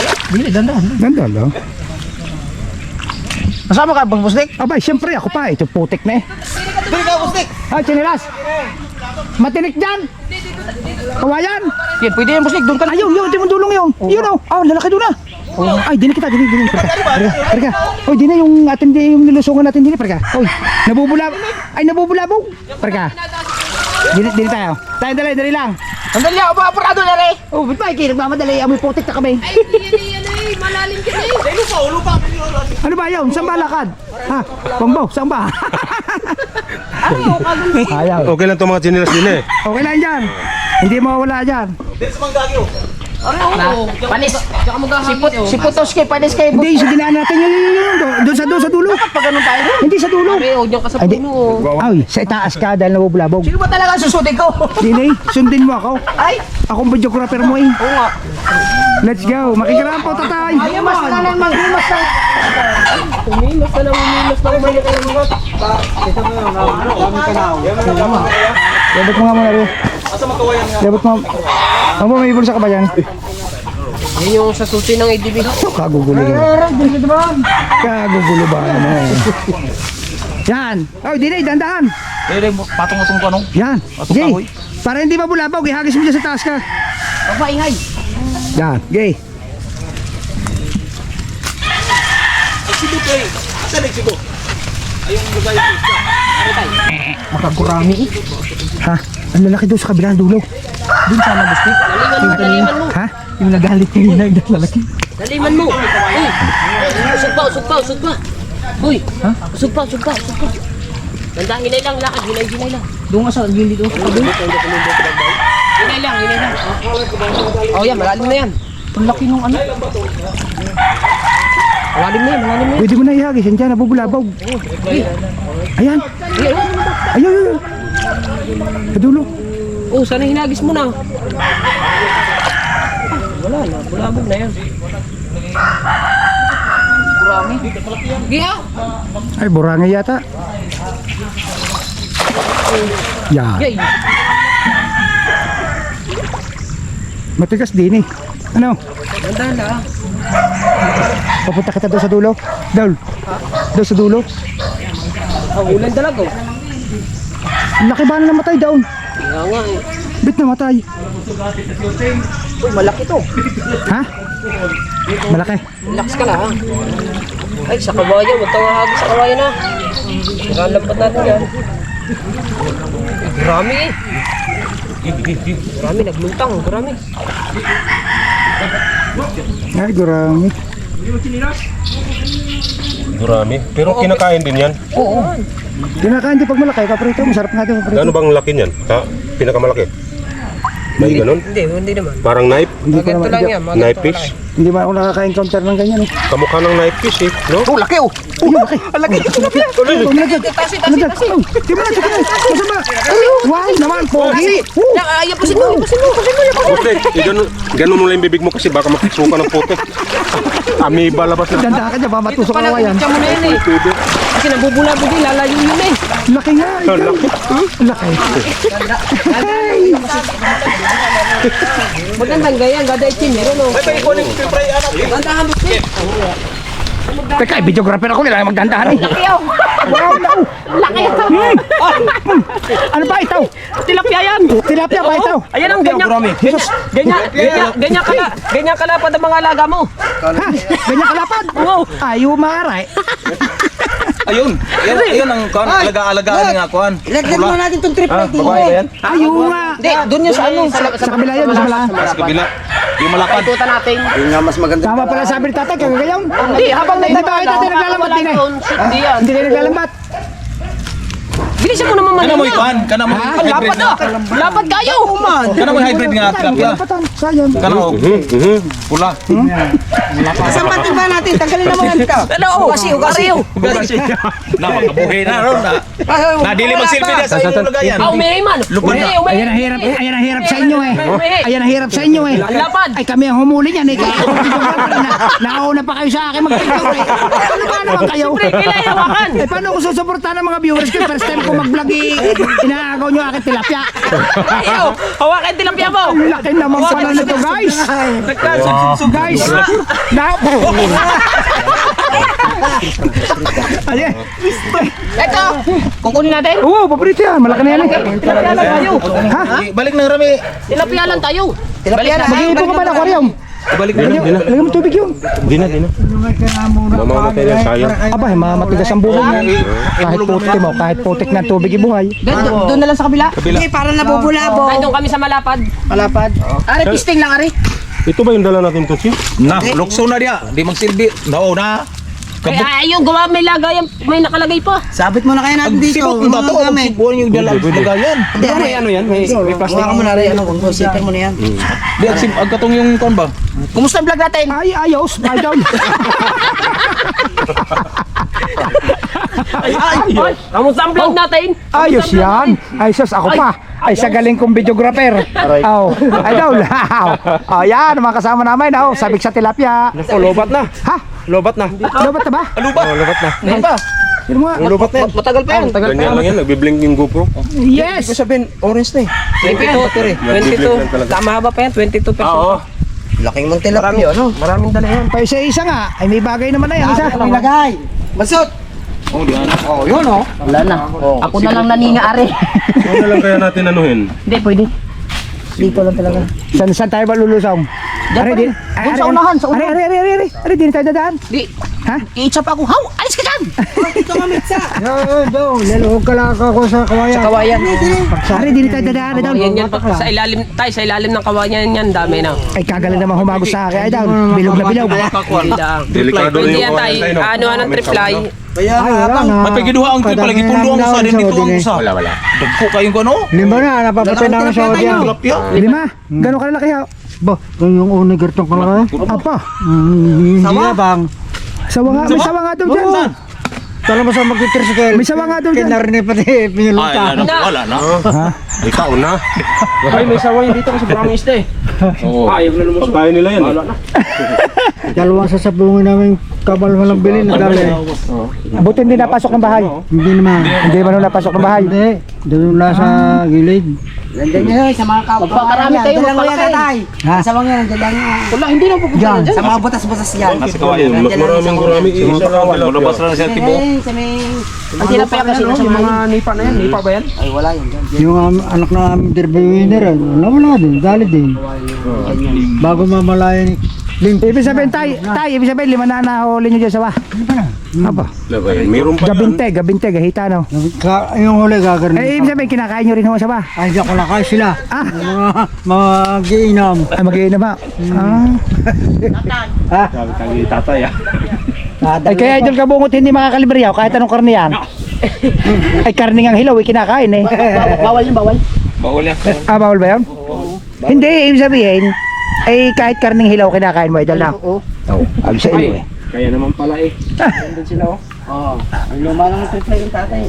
[SPEAKER 2] Ganda lang.
[SPEAKER 6] Masama ka, Boss Nick?
[SPEAKER 2] Abay, siyempre ako pa. Ito putik na eh.
[SPEAKER 5] Dire ka, Bustik.
[SPEAKER 2] Ay, chinilas. Matinik dyan. Kawayan.
[SPEAKER 6] Yan, pwede yan, Boss Nick. Doon ka na.
[SPEAKER 2] Ayun, di mo dulong yun. Yun oh. Oh, lalaki doon ah. Ay, dini kita, dini. Perka. Oy, dini yung atin yung nilusungan natin dini, perka. Oy, nabubulabog. Perka. Dini tayo. Tayo dali lang.
[SPEAKER 6] Sandali ako, apurado na rin.
[SPEAKER 2] Oh, ba't ba kayo nagmamadali? Amoy putik na kami.
[SPEAKER 8] Malalim ka eh.
[SPEAKER 2] Ano ba yun? Saan ba lakad? Ha? Pangbaw, saan ba? Ayaw.
[SPEAKER 5] Okay lang to mga chinilas din eh.
[SPEAKER 2] Okay lang dyan. Hindi mawawala dyan.
[SPEAKER 5] Dire sa mangga kyo.
[SPEAKER 6] Panis. Si Putoski, panis kayo.
[SPEAKER 2] Hindi, sa dinaan natin yun. Doon sa dulo.
[SPEAKER 6] Pag ganun tayo.
[SPEAKER 2] Hindi sa dulo.
[SPEAKER 6] Huwag niyo ka sa
[SPEAKER 2] Ay, di.
[SPEAKER 6] puno.
[SPEAKER 2] Ay, sa itaas ka dahil nabubulabog.
[SPEAKER 6] Sino ba talaga ang susutin ko?
[SPEAKER 2] Dini, sundin mo ako.
[SPEAKER 6] Ay,
[SPEAKER 2] Akong videographer mo eh.
[SPEAKER 6] oo nga.
[SPEAKER 2] Let's go. Makikirampo, tatay.
[SPEAKER 6] Himas na lang, manghimas na.
[SPEAKER 3] Umilos na lang, balik ka lang mga.
[SPEAKER 2] Labot mo nga muna rin. Labot mo. Ano mo, may bulsa ka ba dyan?
[SPEAKER 3] Yan yung sa susi ng ADB.
[SPEAKER 2] Kagugulo yan. Kagugulo ba naman? Yan. Oh, Dinay, dandahan.
[SPEAKER 4] Dire, patong-utong ko, no?
[SPEAKER 2] Yan. Gay. Para hindi mabulabog, ihagis mo dyan sa taas ka.
[SPEAKER 6] Baba, ingay.
[SPEAKER 2] Yan. Gay.
[SPEAKER 5] Sibo kay. Asa ni sibo? Ayong lugay ko.
[SPEAKER 2] Makagurami eh. Ha? Ang lalaki doon sa kabilang dulo. Doon sana gusto.
[SPEAKER 3] Daliman mo.
[SPEAKER 2] Ha? Yung nagalit ko yun ang lalaki.
[SPEAKER 3] Daliman mo. Uy. Usog pa. Uy. Ha? Usog pa. Ganda, hinay lang lakad, hinay lang.
[SPEAKER 6] Doon nga sa gilid doon.
[SPEAKER 3] Hinay lang. Oh, yan, malalim na yan.
[SPEAKER 6] Ang laki nung ano.
[SPEAKER 3] Malalim na yan.
[SPEAKER 2] Pwede mo na ihagis. Yan dyan, nabubulabog. Ayan. Ayun. Sa dulo.
[SPEAKER 3] Oh, sana hinagis mo na. Wala na, bulabog na yan.
[SPEAKER 6] Gurami.
[SPEAKER 3] Giya.
[SPEAKER 2] Ay, burangay yata. Yan.
[SPEAKER 3] Yay.
[SPEAKER 2] Matigas din eh. Ano?
[SPEAKER 3] Ganda na.
[SPEAKER 2] Papunta kita doon sa dulo. Doon sa dulo.
[SPEAKER 3] Ang ulan talaga.
[SPEAKER 2] Ang laki ba na namatay doon?
[SPEAKER 3] Kaya nga eh.
[SPEAKER 2] Bit namatay.
[SPEAKER 6] Uy, malaki to.
[SPEAKER 2] Ha? Malaki.
[SPEAKER 3] Relax ka lang ha. Ay, sa kawayan. Huwag kang hahagis sa kawayan ha. Nakalampat natin yan. Grami eh. Grami, nagluntang. Grami.
[SPEAKER 2] Ay, gurami.
[SPEAKER 5] Gurami. Pero kinakain din yan.
[SPEAKER 3] Oo.
[SPEAKER 2] Kinakain din pag malaki. Kaprito, masarap nga din.
[SPEAKER 5] Ano bang laki niyan? Pinakamalaki? May ganun?
[SPEAKER 3] Hindi naman.
[SPEAKER 5] Parang knife?
[SPEAKER 3] Ganito lang yan. Mga
[SPEAKER 5] Knife
[SPEAKER 3] ganito
[SPEAKER 5] fish?
[SPEAKER 2] Hindi ba ako nakaka-encounter ng ganyan eh.
[SPEAKER 5] Kamukha ng knife fish eh, no?
[SPEAKER 2] Oh, laki oh. Ayun, laki. Laki.
[SPEAKER 3] Tasi.
[SPEAKER 2] Di ba na, sige na. Masama. Wow, naman, pogi.
[SPEAKER 3] Ayapusin mo.
[SPEAKER 5] Okay, ganun mo lang yung bibig mo kasi baka makasuka ng puto. Amoeba labas na.
[SPEAKER 2] Ganda ka dyan, ba matusok ang wayan.
[SPEAKER 3] Mo na yun eh. Kasi nabubula-bula, lalayo yun eh.
[SPEAKER 2] Laki nga. Laki.
[SPEAKER 3] Magandang ganyan, gada itim. Meron o. Gandahan mo siya.
[SPEAKER 1] Teka, videographer ako, kailangan magdandahan eh.
[SPEAKER 2] Wow, wow.
[SPEAKER 6] Laki.
[SPEAKER 2] Ano ba ito?
[SPEAKER 6] Tilapia yan.
[SPEAKER 2] Tilapia ba ito?
[SPEAKER 6] Ayan ang ganyan. Ganyan kalapad ang mga alaga mo.
[SPEAKER 2] Ha? Ganyan kalapad?
[SPEAKER 6] Oo.
[SPEAKER 2] Ayaw maaray.
[SPEAKER 4] Ayun ang kuan, alaga-alagaan nga kuan.
[SPEAKER 8] Lagyan mo natin itong trip na
[SPEAKER 4] Babae ba yan?
[SPEAKER 2] Ayaw nga.
[SPEAKER 6] Hindi, doon yun sa ano.
[SPEAKER 2] Sa kabila yun, sa kabila.
[SPEAKER 4] Sa kabila. Yung malapad.
[SPEAKER 6] Tuta natin.
[SPEAKER 2] Tama pala sabi ni tatay, kagagayaw.
[SPEAKER 6] Hindi, habang
[SPEAKER 2] Hindi ba ito naglalambat din eh?
[SPEAKER 6] Hindi yan.
[SPEAKER 2] Hindi kayo naglalambat.
[SPEAKER 6] Bilisan mo naman
[SPEAKER 4] Kana mo
[SPEAKER 6] manila.
[SPEAKER 4] ikuan, kana mo
[SPEAKER 6] Lapad
[SPEAKER 4] hybrid
[SPEAKER 6] na.
[SPEAKER 4] nga.
[SPEAKER 6] Lapad kayo.
[SPEAKER 4] Kana mo hybrid nga tilapia.
[SPEAKER 2] Sayang.
[SPEAKER 4] Kana mo pula.
[SPEAKER 8] Saan ba ba natin? Tanggalin na mo yan ito.
[SPEAKER 6] Ano? Ugasi.
[SPEAKER 4] Na makabuhay na ron na. Nadili magsilbi dia sa inyong lagayan.
[SPEAKER 6] Umihi man.
[SPEAKER 4] Lupad na.
[SPEAKER 2] Ayan ang hirap sa inyo eh. Ayan ang hirap sa inyo eh.
[SPEAKER 6] Lapad.
[SPEAKER 2] Ay kami ang humuli niyan eh. Nauna pa kayo sa akin mag-picture eh. Ano ba naman kayo?
[SPEAKER 6] Siyempre, kailangan hawakan.
[SPEAKER 2] Eh paano ko susuportahan ng mga viewers ko? First time ko mag-vlog eh. Inaagaw nyo akin tilapia.
[SPEAKER 6] Ayaw. Hawakan tilapia mo.
[SPEAKER 2] Ang laki naman pala nito guys. Guys. Ayan.
[SPEAKER 6] Ito. Kukunin natin.
[SPEAKER 2] Oo, paborito yan. Malaki na yan eh.
[SPEAKER 6] Tilapia lang tayo.
[SPEAKER 2] Ha?
[SPEAKER 4] Balik ng rami.
[SPEAKER 6] Tilapia lang tayo.
[SPEAKER 2] Mag-iibo ka ba ng aquarium?
[SPEAKER 4] Balik
[SPEAKER 2] Lagyan mo tubig yun.
[SPEAKER 5] Di na. Mamamatay na sayang.
[SPEAKER 2] Aba, matigas ang buhay yan. Kahit putik na tubig ibuhay.
[SPEAKER 6] Doon na lang sa kabila.
[SPEAKER 8] Hindi, para nabubulabo.
[SPEAKER 6] Ay, doon kami sa Malapad.
[SPEAKER 8] Malapad.
[SPEAKER 6] Ari, pisting lang, Ari.
[SPEAKER 5] Ito ba yung dala natin to, Chip?
[SPEAKER 4] na, lukso na dia. Di magsilbi. No na.
[SPEAKER 6] Ay, ayun, gawa may lagayan. May nakalagay pa.
[SPEAKER 8] Sabit mo na kaya natin dito.
[SPEAKER 4] Sipot mo ba to? Ang sipuan yung dala lagayan.
[SPEAKER 8] Hindi, may ano yan? May plastic. Huwag ka mo na rin. Sipin mo na yan.
[SPEAKER 4] Di ang katong yung kuan ba?
[SPEAKER 6] Kumusta ang vlog natin?
[SPEAKER 2] Ay, ayos. Ay, down.
[SPEAKER 6] Kamusta ang vlog natin?
[SPEAKER 2] Ayos yan. Ay, sus, ako pa. Ay, sa galing kong videographer. Oh, ay, down. Oh, yan, mga kasama namin. Oh, sabik sa tilapia.
[SPEAKER 5] Lobat na.
[SPEAKER 2] Ha?
[SPEAKER 5] Lobat na.
[SPEAKER 2] Lobat na ba?
[SPEAKER 5] Lobat na.
[SPEAKER 6] Ano ba?
[SPEAKER 2] Yun mo nga.
[SPEAKER 5] Lobat na yan.
[SPEAKER 6] Matagal pa yan.
[SPEAKER 5] Ganyan lang yan, nagbiblink yung GoPro.
[SPEAKER 2] Yes.
[SPEAKER 5] Sabihin, orange na eh.
[SPEAKER 6] 22. Mahaba pa yan, 22 pesos.
[SPEAKER 5] Oo.
[SPEAKER 8] Laking mong tilapia.
[SPEAKER 6] Maraming dala yan.
[SPEAKER 2] Pa isa-isa nga. Ay, may bagay naman na yan. Isa.
[SPEAKER 8] Ilagay. Masot.
[SPEAKER 6] Wala na. Ako na lang naninga, Ari.
[SPEAKER 5] Ano na lang kaya natin anuhin?
[SPEAKER 6] Hindi, pwede.
[SPEAKER 8] Dito lang talaga.
[SPEAKER 2] Saan tayo ba lulusong?
[SPEAKER 6] Doon sa unahan, sa unahan.
[SPEAKER 2] Ari, din tayo dadaan.
[SPEAKER 6] Di.
[SPEAKER 2] Ha?
[SPEAKER 6] I-chop ako. Haw! Alis ka dyan!
[SPEAKER 8] Dito nga mitsa.
[SPEAKER 7] Naluhog ka lang ako sa kawayan.
[SPEAKER 6] Sa kawayan.
[SPEAKER 2] Ari, din tayo dadaan. Ay, down.
[SPEAKER 6] Yan, sa ilalim, tayo, sa ilalim ng kawayan yan, dami na.
[SPEAKER 2] Ay, kagaling naman humagos sa akin. Ay, down. Bilog na bilog.
[SPEAKER 6] Hindi lang.
[SPEAKER 5] Delikado
[SPEAKER 6] Hindi
[SPEAKER 5] yung
[SPEAKER 6] yan tayo, ano ng triply.
[SPEAKER 8] Kaya
[SPEAKER 7] na.
[SPEAKER 4] Mapigiduha ang trip palagi pulong sa din dito ang usa.
[SPEAKER 5] Wala.
[SPEAKER 4] Dagko kayong ano?
[SPEAKER 7] Lima na, napapatay na sa audience.
[SPEAKER 4] Tilapia.
[SPEAKER 2] Lima. Gano'n kalalaki ha?
[SPEAKER 7] Ba, yung unang gartong ka lang eh.
[SPEAKER 2] Apa?
[SPEAKER 7] Hindi nga bang.
[SPEAKER 2] Sawa nga. May sawa nga doon dyan.
[SPEAKER 4] Saan?
[SPEAKER 7] Tala mo sa mag-tricycle.
[SPEAKER 2] May sawa nga doon dyan.
[SPEAKER 7] Kinarinig pati
[SPEAKER 4] Ay,
[SPEAKER 7] pinulunta.
[SPEAKER 4] wala na.
[SPEAKER 5] Ikaw na.
[SPEAKER 6] Ay, may sawa yun dito kasi promise na eh.
[SPEAKER 5] Oo. Pagkain nila yan eh.
[SPEAKER 7] Dalawang sasabungin namin kabal walang bilhin na dali.
[SPEAKER 2] Buti hindi napasok ng bahay.
[SPEAKER 7] Hindi naman.
[SPEAKER 2] Hindi ba nung napasok ng bahay?
[SPEAKER 7] Hindi. Doon na sa gilid.
[SPEAKER 8] Nandiyan nyo sa mga kapwa.
[SPEAKER 6] Magpakarami kayo,
[SPEAKER 8] Nandiyan lang yan,
[SPEAKER 6] magpalaki.
[SPEAKER 8] tatay.
[SPEAKER 7] Ha?
[SPEAKER 8] Sa mga yan, nandiyan lang yan.
[SPEAKER 6] Wala, hindi lang pupunta na dyan.
[SPEAKER 8] Sa mga butas-butas yan.
[SPEAKER 4] Nasa kawayan.
[SPEAKER 5] Maraming isa lang tilapia.
[SPEAKER 4] Malabas na siya tibo.
[SPEAKER 8] Sa may...
[SPEAKER 6] Ang tinapaya kasi sa mga nipa na yan. Nipa ba yan?
[SPEAKER 8] Ay, wala yun dyan.
[SPEAKER 7] Yung anak na aming interviewiner, wala din, dali din. Bago mamalayan ni
[SPEAKER 2] Ibig sabihin, ibig sabihin, lima na nahuli nyo dyan sawa. Apa?
[SPEAKER 5] Mayroon pa yan.
[SPEAKER 2] Gabinte, gahita no.
[SPEAKER 7] Yung huli gagawin.
[SPEAKER 2] Eh, ibig sabihin, kinakain nyo rin ho sawa.
[SPEAKER 7] Ay, di ako nakay sila.
[SPEAKER 2] Ah.
[SPEAKER 7] Mga giinam.
[SPEAKER 2] Ay, mag-iinam ba? Ah.
[SPEAKER 5] Tatay ah.
[SPEAKER 2] Ay, kaya idol kabungot hindi makakalibre yaw, kahit anong karne yan. Ay, karne ngang hilaw, kinakain eh.
[SPEAKER 6] Bawal yun, bawal.
[SPEAKER 4] Bawal yan.
[SPEAKER 2] Ah, bawal ba yun? Hindi, ibig sabihin, ay kahit karning hilaw kinakain mo, idol na. Oo. Abi sa iyo eh.
[SPEAKER 4] Kaya naman pala eh.
[SPEAKER 6] Ang luma ng triple yung tatay.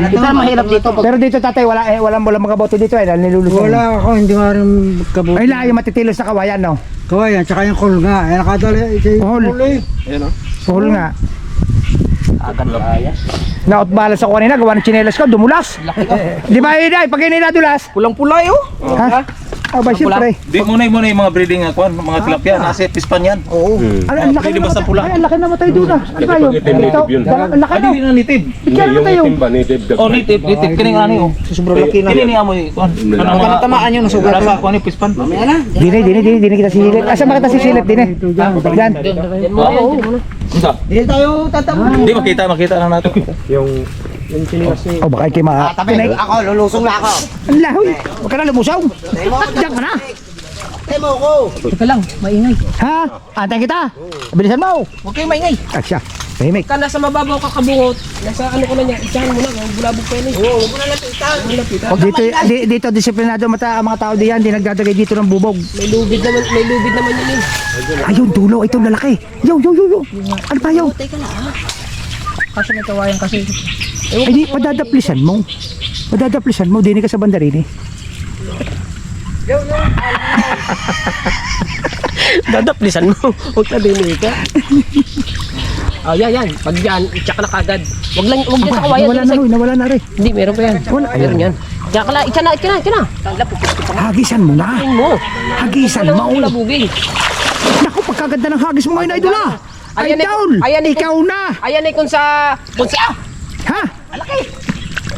[SPEAKER 2] Ito mahirap dito. Pero dito tatay, walang mga bote dito eh, dahil nilulusong.
[SPEAKER 7] Wala ako, hindi nga rin magkabuti.
[SPEAKER 2] Ay lang, yung matitilos sa kawayan, no?
[SPEAKER 7] Kawayan, tsaka yung kol nga. Ay, nakadali.
[SPEAKER 2] Kuhol.
[SPEAKER 4] Ayan o.
[SPEAKER 2] Kuhol nga. Nautbalas ako kanina, gawa ng tsinelas ko, dumulas. Di ba, Iday? Pag hindi nadulas?
[SPEAKER 6] Pulang-pula yun.
[SPEAKER 2] Ha? Aba, siyempre.
[SPEAKER 4] Di muna yung mga breeding mga tilapia. Nasa pispan yan.
[SPEAKER 2] Oo. Ang laki
[SPEAKER 4] Pwede
[SPEAKER 2] na
[SPEAKER 4] basta
[SPEAKER 2] matay.
[SPEAKER 4] pula.
[SPEAKER 2] Ay, ang laki na matay doon ah. Ano ba yun? Ito, ang laki
[SPEAKER 4] Ah,
[SPEAKER 2] na.
[SPEAKER 4] di na native.
[SPEAKER 2] Ikaw na tayo.
[SPEAKER 4] Oh, native. Kining ani o.
[SPEAKER 2] Sobrang laki na.
[SPEAKER 4] Kini niya mo eh. Ano tamaan yun? Nasugat pa. Kuan yung pispan.
[SPEAKER 2] Dini kita sisilip. Asa makita sisilip, dini? Yan.
[SPEAKER 6] Hindi tayo tatama.
[SPEAKER 4] Hindi makita lang natin.
[SPEAKER 2] Oh, baka kayo
[SPEAKER 6] Tabi, ako, lulusong na ako.
[SPEAKER 2] Ang lahoy. Huwag ka na lumusaw. Diyan ka na.
[SPEAKER 6] Temo ko.
[SPEAKER 2] Teka lang, maingay. Ha? Antayin kita. Bilisan mo.
[SPEAKER 6] Huwag kayong maingay.
[SPEAKER 2] Siya. Tahimik.
[SPEAKER 3] Ka nasa mababaw ka kabungot. Nasa ano ko na niya. Itsahan mo na. Ang bulabog pa yun eh.
[SPEAKER 6] Oo, huwag mo na lapitan.
[SPEAKER 2] Dito disiplinado ang mga tao diyan, di nagdadagay dito ng bubog.
[SPEAKER 3] May lubid naman yun eh.
[SPEAKER 2] Ayun, dulo, ito lalaki. Yo. Ano pa yo?
[SPEAKER 6] Kasi may kawayan kasi.
[SPEAKER 2] Ay di, padadaplisan mo. Dini ka sa bandarin eh.
[SPEAKER 3] Dadaplisan mo. Huwag na dinig ka. Oh, yan. Pag yan, itsak na kagad. Huwag yan sa kawayan.
[SPEAKER 2] Nawala na rin.
[SPEAKER 3] Hindi, meron pa yan. Meron yan. Itsak na, itsak na.
[SPEAKER 2] Hagisan mo na.
[SPEAKER 3] Tingin mo.
[SPEAKER 2] Hagisan
[SPEAKER 3] Wala
[SPEAKER 2] mo.
[SPEAKER 3] mong bulabugin.
[SPEAKER 2] Naku, pagkaganda ng hagis mo ngayon, idol ah.
[SPEAKER 3] Ayan eh,
[SPEAKER 2] Idol,
[SPEAKER 3] ayan eh,
[SPEAKER 2] ikaw na.
[SPEAKER 3] Ayan eh kung sa...
[SPEAKER 2] Ha?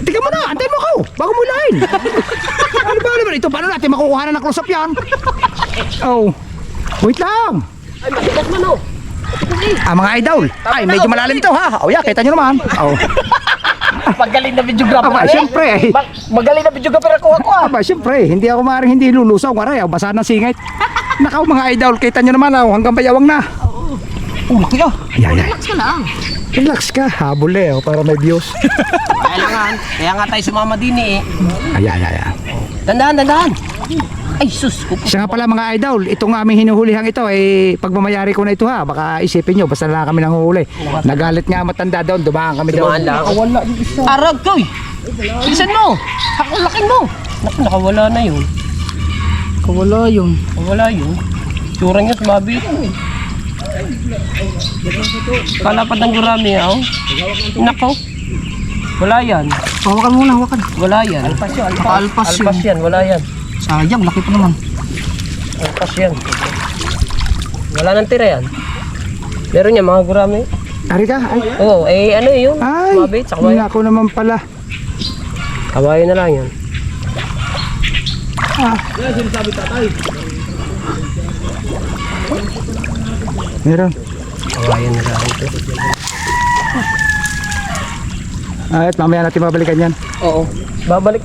[SPEAKER 2] Tika mo na, antayin mo ako. Bago mo ilahin. Ano ba naman ito? Paano natin makukuha na ng close-up yan? Oh, wait lang.
[SPEAKER 3] Ay, matigas man oh.
[SPEAKER 2] Mga idol. Ay, medyo malalim to ha. Oh, yeah, kita nyo naman. Oh.
[SPEAKER 3] Magaling na videographer
[SPEAKER 2] Aba, siyempre.
[SPEAKER 3] Magaling na videographer ako
[SPEAKER 2] Aba, siyempre. Hindi ako maaaring hindi lulusaw. Ngaray, basa ng singit. Nakaw mga idol, kita nyo naman hanggang bayawang na. Oh, laki ah. Ayan.
[SPEAKER 3] Relax ka lang.
[SPEAKER 2] Relax ka. Habol eh, para may views.
[SPEAKER 3] Kaya nga tayo sumama din eh.
[SPEAKER 2] Ayan.
[SPEAKER 3] Dandahan. Ay, sus.
[SPEAKER 2] Siya nga pala mga idol, itong aming hinuhulihang ito ay pagmamayari ko na ito ha. Baka isipin nyo, basta lang kami nanguhuli. Nagalit nga matanda doon, dumaan kami doon.
[SPEAKER 3] Dumaan lang. Nakawala yung isa. Arag ko eh. Bilisan mo. Laking mo. Naku, nakawala na yun. Nakawala yun. Turang yun, sumabi ito eh. Kalapad ng gurami ha. Nako. Wala yan.
[SPEAKER 6] Hawakan muna, hawakan.
[SPEAKER 3] Wala yan. Alpas yan. Wala yan.
[SPEAKER 6] Sayang, laki pa naman.
[SPEAKER 3] Alpas yan. Wala nang tira yan. Meron yan mga gurami.
[SPEAKER 2] Ari ka? Ay,
[SPEAKER 3] Oo, ano yun?
[SPEAKER 2] ay,
[SPEAKER 3] Mabit sa kawayan.
[SPEAKER 2] ako naman pala.
[SPEAKER 3] Kawayan na lang yan.
[SPEAKER 2] Meron.
[SPEAKER 3] Kawayan na lang ito.
[SPEAKER 2] At mamaya natin mabalikan yan.
[SPEAKER 3] Oo. Babalik.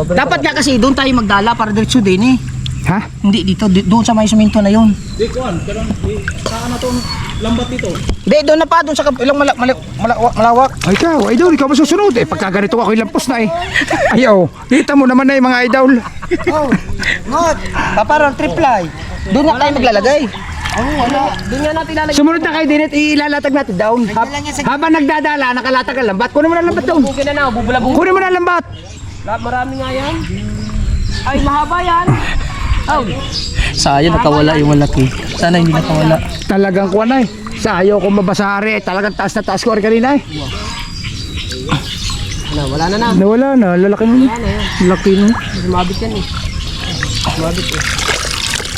[SPEAKER 6] Dapat nga kasi doon tayo magdala para diretso din eh.
[SPEAKER 2] Ha?
[SPEAKER 6] Hindi dito, doon sa may suminto na yun.
[SPEAKER 4] Di kuan, pero saan na tong lambat dito?
[SPEAKER 6] Hindi, doon na pa, doon sa ilang malawak.
[SPEAKER 2] Ay, ikaw masusunod eh. Pagka ganito ako lampos na eh. Ayaw, kita mo naman na yung mga idol.
[SPEAKER 6] Ngot, paparang triply. Doon na tayo maglalagay.
[SPEAKER 3] Doon nga natin lalagyan.
[SPEAKER 2] Sumunod na kayo din at ilalatag natin down. Habang nagdadala, nakalatag ang lambat. Kunin mo na ang lambat down.
[SPEAKER 3] Bugin na na, bubulabog.
[SPEAKER 2] Kunin mo na ang lambat.
[SPEAKER 3] Marami nga yan. Ay, mahaba yan.
[SPEAKER 6] Sayang, nakawala yung malaki. Sana hindi nakawala.
[SPEAKER 2] Talagang kuha na eh. Sa ayaw ko mabasari eh. Talagang taas na taas ko rin kanina eh.
[SPEAKER 3] Wala na.
[SPEAKER 2] Nawala na, lalaki mo. Laki mo.
[SPEAKER 3] Sumabit yan eh. Sumabit eh.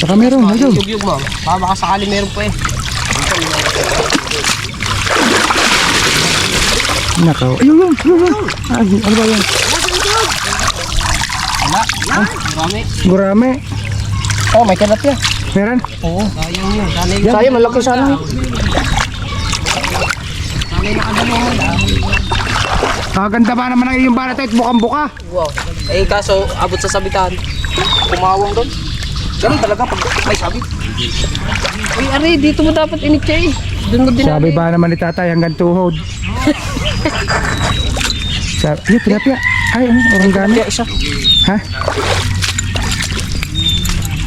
[SPEAKER 2] Baka meron, idol.
[SPEAKER 3] Yugyug mo. Baka sakali meron pa eh.
[SPEAKER 2] Nakaw. Ayun. Ay, ano ba yan?
[SPEAKER 3] Marami.
[SPEAKER 2] Gurame.
[SPEAKER 6] Oh, may kalat yan.
[SPEAKER 2] Meron?
[SPEAKER 3] Oo. Sayang yun. Sana yun.
[SPEAKER 6] Sayang, malaki sana.
[SPEAKER 2] Ganda ba naman ang iyong balat at bukang buka?
[SPEAKER 3] Wow. Eh kaso, abot sa sabitan.
[SPEAKER 6] Kumawang doon. Ganun talaga pag may sabit.
[SPEAKER 3] Uy, Ari, dito mo dapat inikya eh. Doon mo din
[SPEAKER 2] Sabi ba naman ni tatay hanggang tuhod? Sabi, tilapia. Ay, orang gano'n.
[SPEAKER 6] Kaya isa.
[SPEAKER 2] Ha?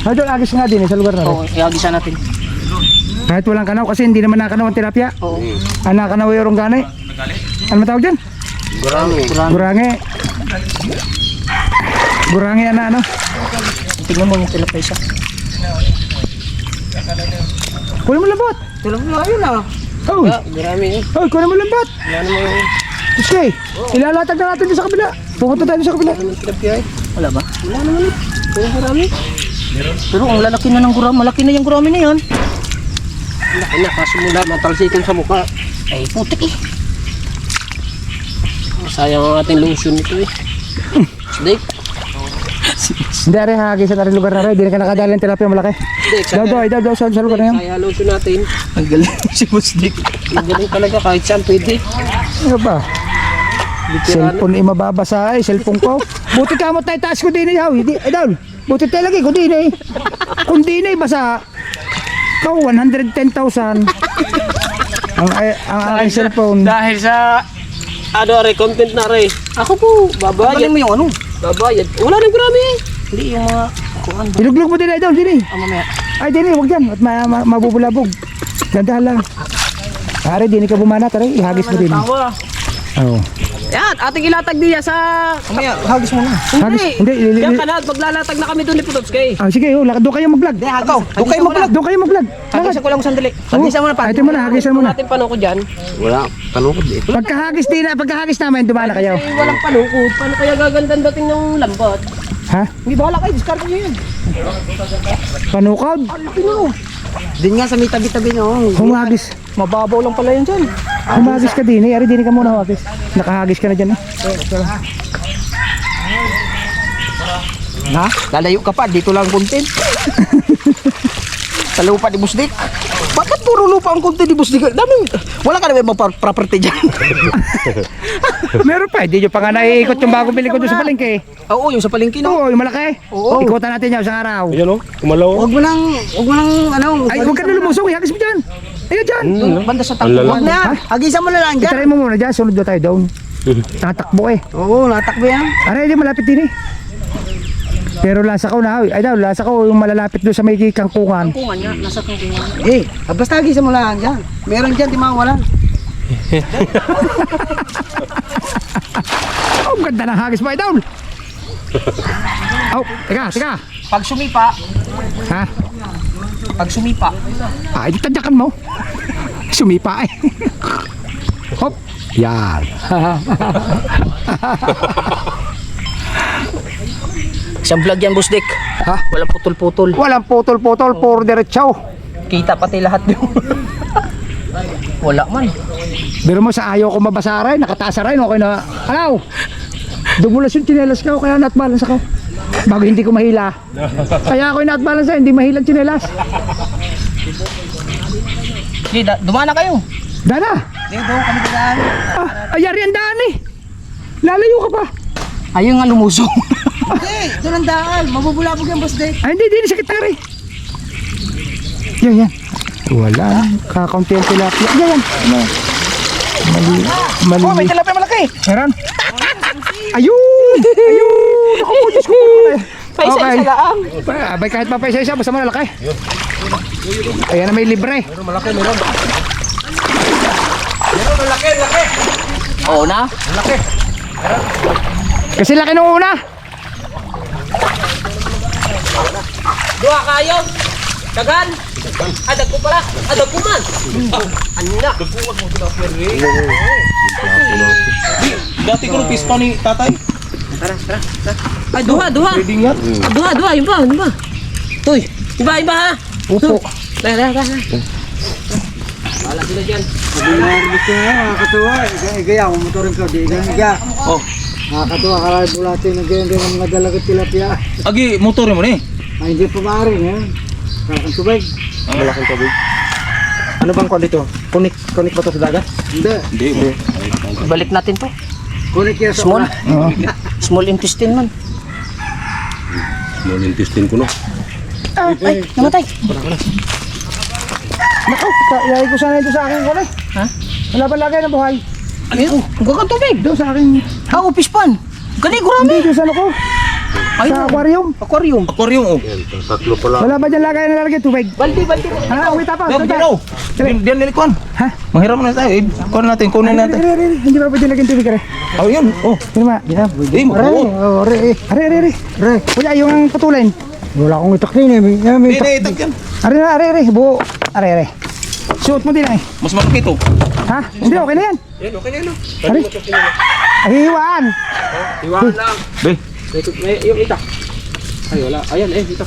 [SPEAKER 2] Idol, agis nga din sa lugar na rin.
[SPEAKER 6] Oo, iagisa natin.
[SPEAKER 2] Kahit walang kanaw kasi hindi naman nakanaw ang tilapia.
[SPEAKER 6] Oo.
[SPEAKER 2] Nakanaw yung gani. Ano matawag dyan? Gurangi. Gurangi ano?
[SPEAKER 6] Tingnan mo yung tilapia isa.
[SPEAKER 2] Kunin mo lambot.
[SPEAKER 8] Tulog na yun ah.
[SPEAKER 2] Oh,
[SPEAKER 3] Marami eh.
[SPEAKER 2] oh, kunin mo lambot. Okay, ilalatag na natin doon sa kabila. Pupunta tayo sa kabila.
[SPEAKER 6] Wala ba? Wala naman eh. Pero ang lalaki na ng gurami. Malaki na yung gurami na yan.
[SPEAKER 3] Laki na, kaso mula matalsikan sa mukha.
[SPEAKER 6] Ay, putik eh.
[SPEAKER 3] Sayang ang ating lotion nito eh. Snake.
[SPEAKER 2] Hindi, ari, hagis sa lugar na rin. Hindi na ka nakadali ng tilapia malaki. Daw, sa lugar na yan.
[SPEAKER 3] Kaya lotion natin.
[SPEAKER 6] Ang galing si Musdik.
[SPEAKER 3] Ang galing talaga kahit saan pwede.
[SPEAKER 2] Ano ba? Cellphone ay mababasa ay, cellphone ko. Buti ka mo tayo taas ko din eh. Idol, buti tayo lagi ko din eh. Kung din eh, basa. Ikaw, 110,000. Ang aking cellphone.
[SPEAKER 3] Dahil sa ano are content na are. Ako po, babayad.
[SPEAKER 6] Galing mo yung ano?
[SPEAKER 3] Babayad. Wala nang grami eh.
[SPEAKER 6] Hindi, yung mga kuhan ba?
[SPEAKER 2] Iluglog mo din idol, din eh.
[SPEAKER 6] Mamaya.
[SPEAKER 2] Ay, din eh, huwag dyan. At mabubulabog. Gandahan lang. Ari, din ka bumana, tara, ihagis mo din.
[SPEAKER 3] Tawa.
[SPEAKER 2] Oo.
[SPEAKER 3] Yan, ating ilatag diya sa...
[SPEAKER 6] Mamaya, hagis mo na.
[SPEAKER 3] Hindi.
[SPEAKER 2] Hindi,
[SPEAKER 3] Yan ka na, maglalatag na kami doon ni Putotskay.
[SPEAKER 2] sige, doon kayo mag-vlog.
[SPEAKER 6] Ikaw,
[SPEAKER 2] Doon kayo mag-vlog. Doon kayo mag-vlog.
[SPEAKER 6] hagisan ko lang sandali. Hagisan mo na pa.
[SPEAKER 2] Ito mo na, hagisan mo na.
[SPEAKER 3] Natin panukod dyan.
[SPEAKER 2] Pagkahagis namin, dumana kayo.
[SPEAKER 3] Eh, walang panukod. Paano kaya gagandang dating ng lambat?
[SPEAKER 2] Ha?
[SPEAKER 6] Hindi, bahala kayo. Discard nyo yun.
[SPEAKER 2] Panukod?
[SPEAKER 8] Din nga sa may tabi-tabi no.
[SPEAKER 2] Humagis.
[SPEAKER 6] Mababaw lang pala yun dyan.
[SPEAKER 2] Humagis ka din eh. Ari, din ka muna humagis. Nakahagis ka na dyan eh.
[SPEAKER 6] Ha? Lalayo ka pa. Dito lang content. Sa lupa ni Musdik. Bakit puro lupa ang content ni Musdik? Daming, wala ka naman property dyan.
[SPEAKER 2] Meron pa, hindi nyo pa nga naiikot yung bagong bili ko doon sa palengke.
[SPEAKER 6] Oo, yung sa palengke no.
[SPEAKER 2] Oo, yung malaki.
[SPEAKER 6] Oo.
[SPEAKER 2] Ikutan natin yan sa araw.
[SPEAKER 4] Ayan o, kumalaw.
[SPEAKER 8] Huwag mo nang ano.
[SPEAKER 2] Ay, huwag ka na lumusong, ihagis mo dyan. Ayan dyan.
[SPEAKER 6] Banda sa
[SPEAKER 4] Ang
[SPEAKER 6] tangko.
[SPEAKER 8] Huwag na. Hagisan mo na lang dyan.
[SPEAKER 2] Itaray mo muna dyan, sunod na tayo doon. Tatakbo eh.
[SPEAKER 8] Oo, natakbo yan.
[SPEAKER 2] Aray, di malapit din eh. Pero lasa ko na, ay daw, lasa ko yung malalapit doon sa may kangkungan.
[SPEAKER 6] Kungan nga, nasa kangkungan.
[SPEAKER 8] Basta hagisan mo lang dyan. Meron dyan, di mawalan.
[SPEAKER 2] Oh, ang ganda ng hagis mo, ay daw. Oh, teka.
[SPEAKER 6] Pag sumipa,
[SPEAKER 2] Ha?
[SPEAKER 6] pag sumipa,
[SPEAKER 2] Ay, di tadyakan mo. Sumipa eh. Hop. Yan.
[SPEAKER 6] isang vlog yan, Busdik.
[SPEAKER 2] Ha?
[SPEAKER 6] Walang putol-putol.
[SPEAKER 2] Walang putol-putol, puro diretsaw.
[SPEAKER 6] Kita pati lahat yun. Wala man.
[SPEAKER 2] Pero mo sa ayaw ko mabasa rin, nakataas rin, okay na. Alaw! Dumulas yung tsinelas ko, kaya not balance ako. Bago hindi ko mahila. Kaya ako yung not balance hindi mahilang tsinelas.
[SPEAKER 6] Hindi, dumana kayo.
[SPEAKER 2] Dana!
[SPEAKER 8] Doon kami dadaan.
[SPEAKER 2] Ayari ang daan eh. Lalayo ka pa.
[SPEAKER 6] Ayun nga lumusong.
[SPEAKER 8] Hindi, doon ang daan. Mabubulabog yan, boss Dave.
[SPEAKER 2] Ay, hindi sakit na rin. Yan. Wala. Kakaunti ang tilapia. Yan. Mali.
[SPEAKER 6] Oh, may tilapia malaki.
[SPEAKER 2] Meron. Ayun! Naku po, Diyos ko.
[SPEAKER 6] Paisa-isa lang.
[SPEAKER 2] Abay, kahit pa isa-isa, basta malaki. Ayan na may libre.
[SPEAKER 6] Oo na.
[SPEAKER 2] Kasi laki nung una.
[SPEAKER 3] Dua kayo. Kagan. Adag ko pala. Adag ko man. Ano na?
[SPEAKER 4] Dati ko nung pispa ni tatay.
[SPEAKER 3] Ay, duha. Duha, yun ba? Uy, iba ha?
[SPEAKER 2] Upo.
[SPEAKER 3] Tara. Wala sila dyan.
[SPEAKER 7] Gusto nga, nakakatuwa. Igaya, kung motorin ko, di igaya.
[SPEAKER 4] Oh.
[SPEAKER 7] Nakakatuwa, karami bulati na ganyan ng mga dalagat tilapia.
[SPEAKER 4] Agi, motorin mo ni.
[SPEAKER 7] Ay, hindi pa maaari, ha? Kakang tubig.
[SPEAKER 4] Malaking tubig.
[SPEAKER 5] Ano bang kwan dito? Kunik ba to sa dagat?
[SPEAKER 7] Hindi.
[SPEAKER 4] Hindi.
[SPEAKER 6] Balik natin to.
[SPEAKER 7] Kunik yan sa
[SPEAKER 6] Small.
[SPEAKER 7] una.
[SPEAKER 6] Small intestine man.
[SPEAKER 4] Small intestine ko no.
[SPEAKER 6] Ay, namatay.
[SPEAKER 2] Naku, ilagay ko sana ito sa akin ko eh.
[SPEAKER 6] Ha?
[SPEAKER 2] Wala pa lagay ng buhay.
[SPEAKER 6] Ayun, gagang tubig.
[SPEAKER 2] Doon sa akin.
[SPEAKER 6] Ah, upis pan. Gani, gurami.
[SPEAKER 2] Hindi, doon sa ano ko. Sa aquarium.
[SPEAKER 6] Aquarium.
[SPEAKER 4] Aquarium oh.
[SPEAKER 2] Wala ba dyan lagay na lalagay tubig?
[SPEAKER 6] Baldi.
[SPEAKER 2] Ha, uwi tapos.
[SPEAKER 4] Diyan nilikuan.
[SPEAKER 2] Ha?
[SPEAKER 4] Manghiram na tayo. Kunin natin.
[SPEAKER 2] Hindi ba pwede lagyan tubig kare?
[SPEAKER 4] Oh, yun. Oh.
[SPEAKER 2] Sino ba? Yan.
[SPEAKER 4] Di mo.
[SPEAKER 2] Are. Kuya, yung ang putulin.
[SPEAKER 7] Wala akong itak din eh. May
[SPEAKER 4] Hindi, itak yan.
[SPEAKER 2] Are. Buo. Are. Suot mo din ay.
[SPEAKER 4] Mas malaki to.
[SPEAKER 2] Ha? Hindi, okay na yan.
[SPEAKER 4] Yan, okay na yun.
[SPEAKER 2] Are. Ay, hiwaan.
[SPEAKER 5] Iwan lang.
[SPEAKER 4] Be.
[SPEAKER 5] Yung itak. Ay, wala. Ayan, dito.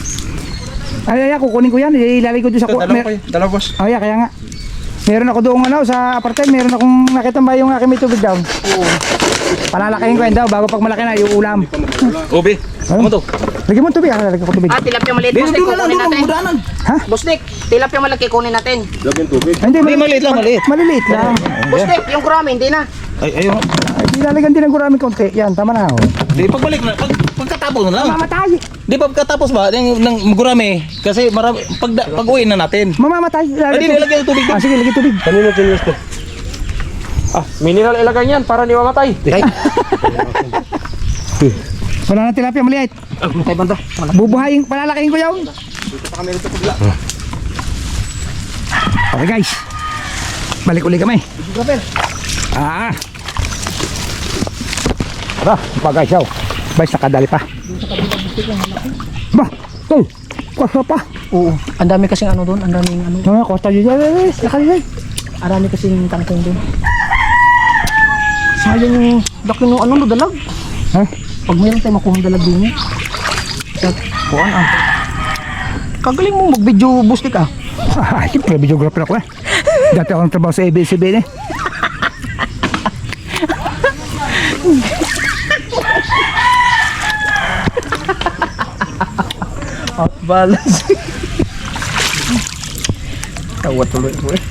[SPEAKER 2] Ay, kukunin ko yan. Ilalagay ko doon sa
[SPEAKER 4] Dalawa boss.
[SPEAKER 2] Kaya nga. Meron ako doon sa apartment, meron akong nakita ba yung aking may tubig daw? Oo. Palalakihin ko yan daw bago pag malaki na yung ulam.
[SPEAKER 4] Oh, be. Ano to?
[SPEAKER 2] Lagyan mo ng tubig, lagyan ko tubig.
[SPEAKER 6] Tilapia maliit. Busnik, kukunin natin.
[SPEAKER 2] Ha?
[SPEAKER 6] Busnik, tilapia malaki, kunin natin.
[SPEAKER 2] Hindi,
[SPEAKER 4] Hindi, maliit lang, maliit.
[SPEAKER 2] Maliliit lang.
[SPEAKER 6] Busnik, yung kurami, hindi na.
[SPEAKER 4] Ay, ayun.
[SPEAKER 2] Ilalagyan din ng gurami konti. Yan, tama na.
[SPEAKER 4] Di, pagbalik na. Pagkatapos na lang.
[SPEAKER 2] Mamamatay.
[SPEAKER 4] Di pagkatapos ba? Ng gurami. Kasi marami. Pag-uwi na natin.
[SPEAKER 2] Mamamatay.
[SPEAKER 4] Hindi, nilagyan ng tubig doon.
[SPEAKER 2] Sige, lagyan tubig.
[SPEAKER 5] Kanino chinis to? Mineral ilagay niyan para di mamatay.
[SPEAKER 2] Wala na tilapia, maliit.
[SPEAKER 6] Kay banda.
[SPEAKER 2] Bubuhayin, palalakihin ko yun. Okay guys. Balik uli kami. Aba, pa guys, yaw. Guys, nakadali pa. Ba, tol. Kasa pa.
[SPEAKER 6] Oo, ang dami kasing ano doon, ang daming ano.
[SPEAKER 2] Mga kosta dyan. Nakadali.
[SPEAKER 6] Ang dami kasing tangkong doon. Sayang yung laki ng ano, dalag.
[SPEAKER 2] Ha?
[SPEAKER 6] Pag mayroon tayo makuha ng dalag din eh. Kuhaan Kagaling mo mag-video bustik ah.
[SPEAKER 2] Siyempre, videographer ako eh. Dati ako trabaho sa ABS-CBN eh.
[SPEAKER 6] Balas. Tawa tuloy ko eh.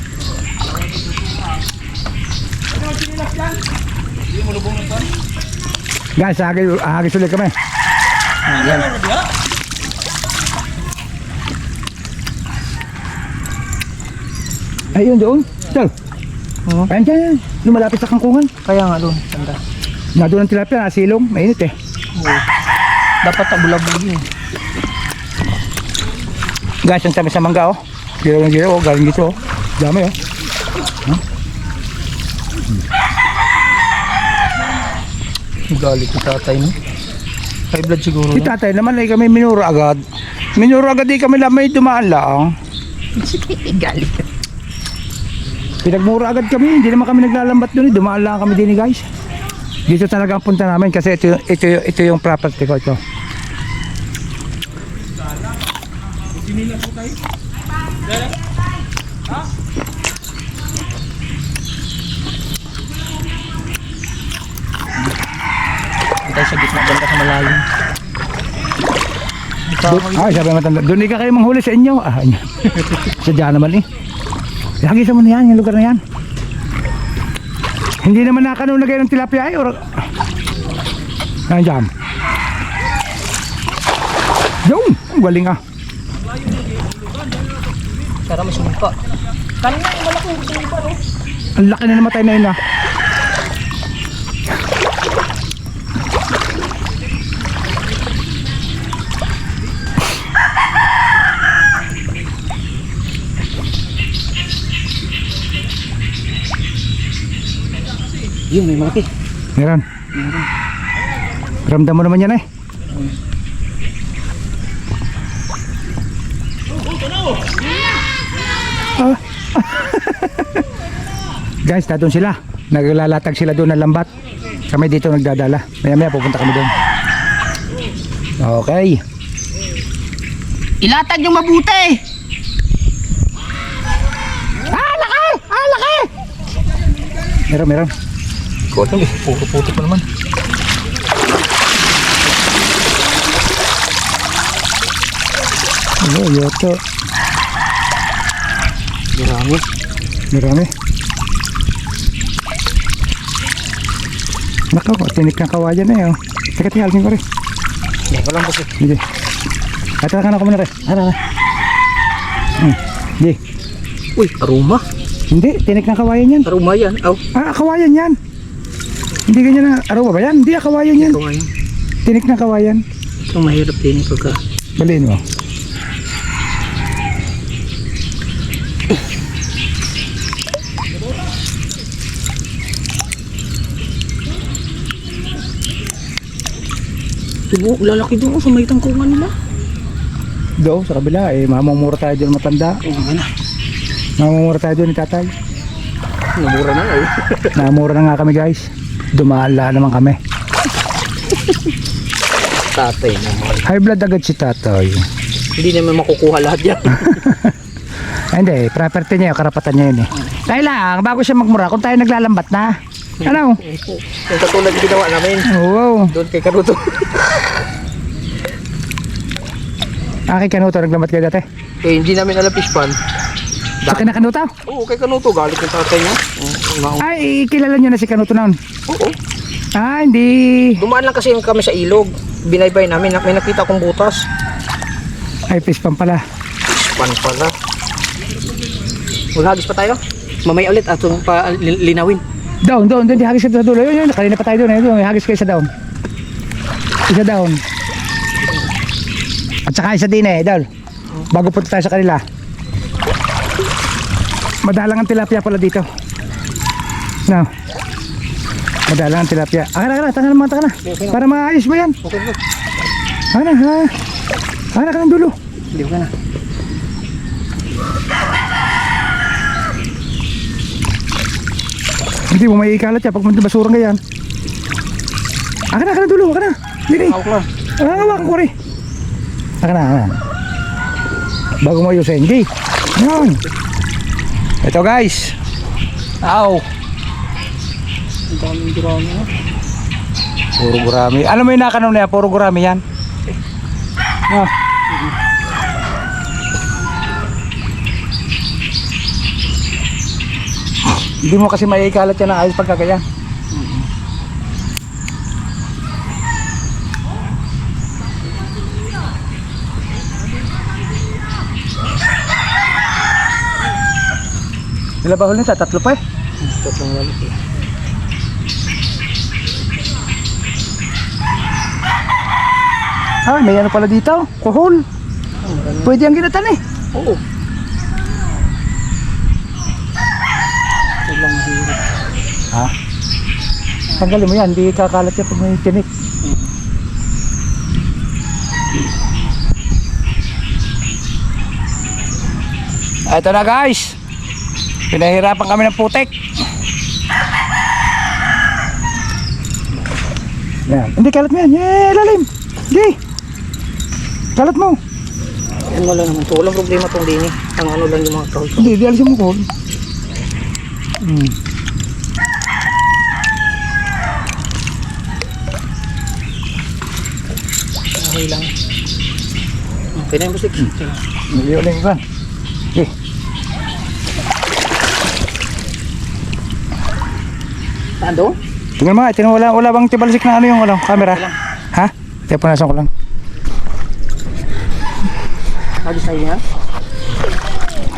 [SPEAKER 2] Guys, ahagis ulit kami. Ayun doon. Tol. Ayan dyan. Lumalapit sa kangkungan.
[SPEAKER 6] Kaya nga doon, tanda.
[SPEAKER 2] Nado ng tilapia, nasilong. Mainit eh.
[SPEAKER 6] Dapat tabulabog yun.
[SPEAKER 2] Guys, ang tamis sa mangga oh. Giraw ng giraw oh. Galing dito oh. Dami oh.
[SPEAKER 6] Galit yung tatay no? High blood siguro
[SPEAKER 2] Si tatay naman ay kami minuro agad. Minuro agad di kami lamay dumaan lang.
[SPEAKER 6] Galit.
[SPEAKER 2] Pinagmura agad kami. Hindi naman kami naglalambat doon. Dumaan lang kami din guys. Dito talaga ang punta namin kasi ito yung property ko ito.
[SPEAKER 6] Tayo sa gitna banda sa malalim.
[SPEAKER 2] Ay, sabi matanda. Doon ka kayo manghuli sa inyo. Sadya naman eh. Lagi sa mo na yan, yung lugar na yan. Hindi naman nakanunag kayo ng tilapia ay or... Ayan dyan. Yung! Ang galing ah.
[SPEAKER 6] Kaya may sumpa. Kanina yung malaking sumpa no?
[SPEAKER 2] Ang laki na namatay na yun ah.
[SPEAKER 6] Yun, may malaki.
[SPEAKER 2] Meron. Ramdam mo naman yan eh. Ah. Guys, doon sila. Naglalatag sila doon ng lambat. Kami dito nagdadala. Maya maya pupunta kami doon. Okay.
[SPEAKER 6] Ilatag yung mabuti!
[SPEAKER 2] Laki! Meron.
[SPEAKER 4] Kotong eh. Puto pa naman.
[SPEAKER 2] Ano, yoto. Marami. Nako, tinik ng kawayan na yun. Teka, alsin ko rin.
[SPEAKER 6] Wala lang kasi.
[SPEAKER 2] Sige. Katakan ako muna rin. Ara. Di.
[SPEAKER 6] Uy, aroma.
[SPEAKER 2] Hindi, tinik ng kawayan yan.
[SPEAKER 6] Aroma yan. Aw.
[SPEAKER 2] Kawayan yan. Hindi ganyan na. Araw ba yan? Hindi, kawayan yan.
[SPEAKER 6] Ito ngayon.
[SPEAKER 2] Tinik ng kawayan.
[SPEAKER 6] Ito mahirap din pagka.
[SPEAKER 2] Baliin mo.
[SPEAKER 6] Diba, lalaki doon sa may tangkungan nila.
[SPEAKER 2] Doon sa kabila eh mamumura tayo dyan matanda. Mamumura tayo dyan ni tatay.
[SPEAKER 6] Namura na eh.
[SPEAKER 2] Namura na nga kami guys. Dumaala naman kami.
[SPEAKER 6] Tatay naman.
[SPEAKER 2] High blood agad si tatay.
[SPEAKER 6] Hindi naman makukuha lahat yan.
[SPEAKER 2] Hindi, property niya, karapatan niya yun eh. Tayo lang, bago siya magmura, kung tayo naglalambat na. Ano?
[SPEAKER 6] Yung katulad yung ginawa namin.
[SPEAKER 2] Wow.
[SPEAKER 6] Doon kay Karuto.
[SPEAKER 2] Kanuto, naglambat kayo dati?
[SPEAKER 6] Eh, hindi namin alam fish pan.
[SPEAKER 2] Sa kinakanuto?
[SPEAKER 6] Oo, kay Kanuto. Galit yung tatay niya.
[SPEAKER 2] Ay, kilala niyo na si Kanuto noon?
[SPEAKER 6] Oo.
[SPEAKER 2] Ah, hindi.
[SPEAKER 6] Dumaan lang kasi kami sa ilog. Binaybay namin. May nakita kong butas.
[SPEAKER 2] Ay, pispan pala.
[SPEAKER 6] Fish pan pala. Maghagis pa tayo? Mamaya ulit at pa linawin.
[SPEAKER 2] Down, di hagis ka sa dulo. Yun, kanina pa tayo doon. Yun, hagis kayo sa down. Isa down. At saka isa din eh, Dol. Bago punta tayo sa kanila. Madalang ang tilapia pala dito. No. Madalang ang tilapia. Akala, tanga na. Para maayos mo yan. Akala ka ng dulo.
[SPEAKER 6] Hindi ka na.
[SPEAKER 2] Hindi mo may ikalat yan pag basurang ganyan. Akala ka ng dulo, akala. Dili. Hawakan ko rin. Akala. Bago mo ayusin. Hindi. Yan. Ito guys. Aw.
[SPEAKER 6] Ang daming gurami.
[SPEAKER 2] Puro gurami. Alam mo yung nakanaw na yan, puro gurami yan. Ah. Hindi mo kasi maikalat yan ng ayos pagkagayan. Ilan ba huli nito? 3 pa eh.
[SPEAKER 6] Tatlong lalaki.
[SPEAKER 2] Ah, may ano pala dito? Kuhol. Pwede ang ginatan eh.
[SPEAKER 6] Oo. Sobrang mahirap.
[SPEAKER 2] Ha? Tanggalin mo yan, hindi kakalat yan pag may tinik. Ito na guys. Pinahirapan kami ng putek. Yan. Hindi kalat mo yan. Lalim. Hindi. Kalat mo.
[SPEAKER 6] Yan wala naman to. Walang problema tong dini. Ang ano lang yung mga kahol.
[SPEAKER 2] Hindi, alisin mo ko.
[SPEAKER 6] Okay lang. Okay na yung busik.
[SPEAKER 2] Hindi ulit ba? Okay.
[SPEAKER 6] Ando?
[SPEAKER 2] Tingnan mo, wala bang tibalsik na ano yung camera? Ha? Punasan ko lang.
[SPEAKER 6] Lagi sa'yo ha?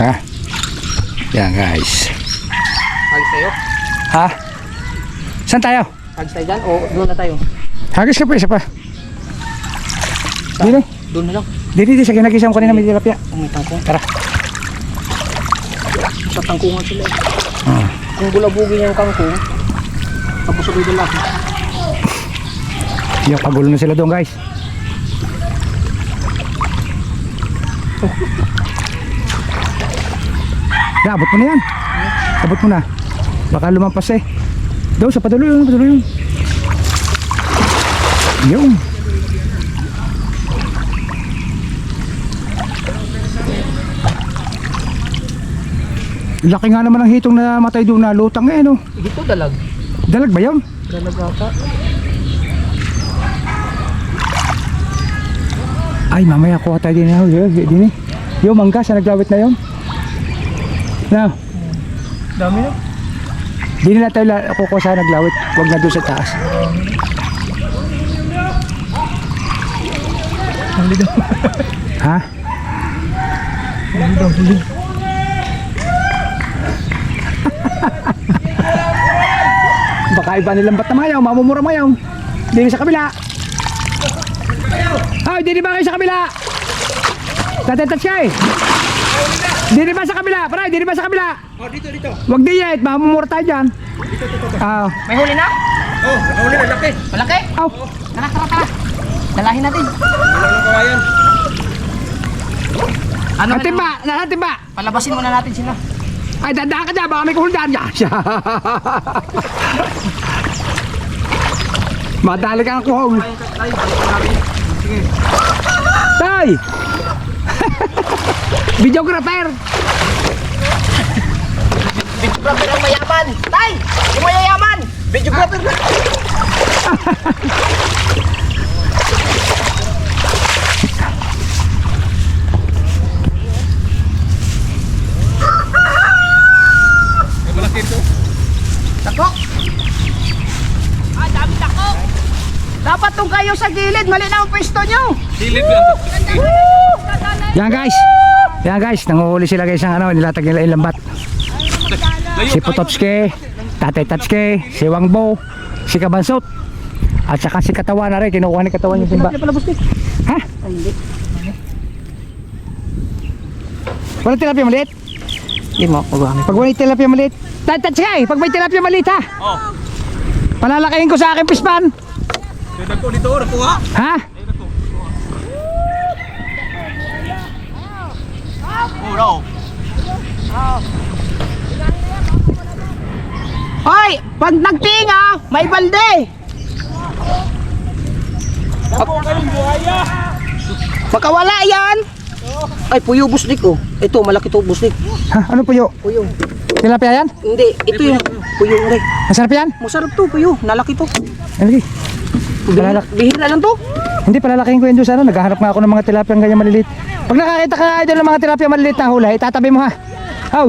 [SPEAKER 2] Ha? Yan guys.
[SPEAKER 6] Lagi sa'yo?
[SPEAKER 2] Ha? Saan tayo?
[SPEAKER 6] Lagi sa'yo dyan o doon na tayo?
[SPEAKER 2] Hagis ka pa, isa pa. Dini.
[SPEAKER 6] Doon na lang.
[SPEAKER 2] Dini, sa kinagisa mo kanina may tilapia.
[SPEAKER 6] May tangkong.
[SPEAKER 2] Tara.
[SPEAKER 6] Sa tangkungan sila eh. Kung bulabugin yung kangkong, tapos sabay doon lang.
[SPEAKER 2] Yung kagulo na sila doon guys. Ya, abot mo na yan. Abot mo na. Baka lumampas eh. Doon, sa padulo yun. Yung. Laki nga naman ang hitong na matay doon na lutang eh no.
[SPEAKER 6] Dito dalag.
[SPEAKER 2] Dalag ba yun?
[SPEAKER 6] Dalag ata.
[SPEAKER 2] Ay mamaya kuha tayo din na din eh. Yung mangga sa naglawit na yun. Na.
[SPEAKER 6] Dami na.
[SPEAKER 2] Di nila tayo kukuha sa naglawit. Huwag na doon sa taas. Ha? Baka iba nilang ba't na mayaw, mamumura mayaw. Dili sa kabila. Ay, di ba kayo sa kabila? Tatetouch ka eh. Di ba sa kabila? Paray, di ba sa kabila?
[SPEAKER 5] Oh, dito.
[SPEAKER 2] Huwag di yet, mamumura tayo dyan. Ah,
[SPEAKER 6] May huli na?
[SPEAKER 5] Oh, nakahuli na, laki.
[SPEAKER 6] Malaki?
[SPEAKER 2] oh.
[SPEAKER 6] Tara. Dalahin natin.
[SPEAKER 5] Walang kawayan.
[SPEAKER 6] Ano?
[SPEAKER 2] Ang timba, nasa timba.
[SPEAKER 6] Palabasin muna natin sila.
[SPEAKER 2] Ay, dandaan ka dyan, baka may kuhuldaan dyan. Madali ka ng kuhol. Tay! Videographer!
[SPEAKER 6] Videographer ang mayaman. Tay! Yung mayayaman! Videographer na!
[SPEAKER 5] Malaki ito.
[SPEAKER 6] Tako! Ah, dami tako! Dapat tong kayo sa gilid. Mali na ang pwesto nyo.
[SPEAKER 5] Silid lang.
[SPEAKER 2] Yan guys! Yan guys, nanguhuli sila guys ng ano, nilatag nila yung lambat. Si Pototske, Tatay Tatske, si Wangbo, si Kabansot, at saka si Katawan na rin, kinukuha ni Katawan yung timba. Ha? Walang tilapia maliit?
[SPEAKER 6] Hindi mo, magwami.
[SPEAKER 2] Pag may tilapia maliit, Tatay Tatske, pag may tilapia maliit ha?
[SPEAKER 5] Oh.
[SPEAKER 2] Palalakayin ko sa akin pispan.
[SPEAKER 5] Dito, nakuha.
[SPEAKER 2] Ha?
[SPEAKER 5] Oh, no.
[SPEAKER 6] Hoy! Pag nagtinga, may balde! Baka wala yan! Ay, puyo busnik oh. Ito, malaki to busnik.
[SPEAKER 2] Ha? Ano puyo?
[SPEAKER 6] Puyo.
[SPEAKER 2] Tilapia yan?
[SPEAKER 6] Hindi, ito yung puyo ulit.
[SPEAKER 2] Masarap yan?
[SPEAKER 6] Masarap to, puyo. Nalaki to.
[SPEAKER 2] Lagi.
[SPEAKER 6] Bihira lang to.
[SPEAKER 2] Hindi, palalakihin ko yun doon sa ano. Naghahanap nga ako ng mga tilapia ganyan maliliit. Pag nakakita ka idol ng mga tilapia maliliit na hula, itatabi mo ha. Ay,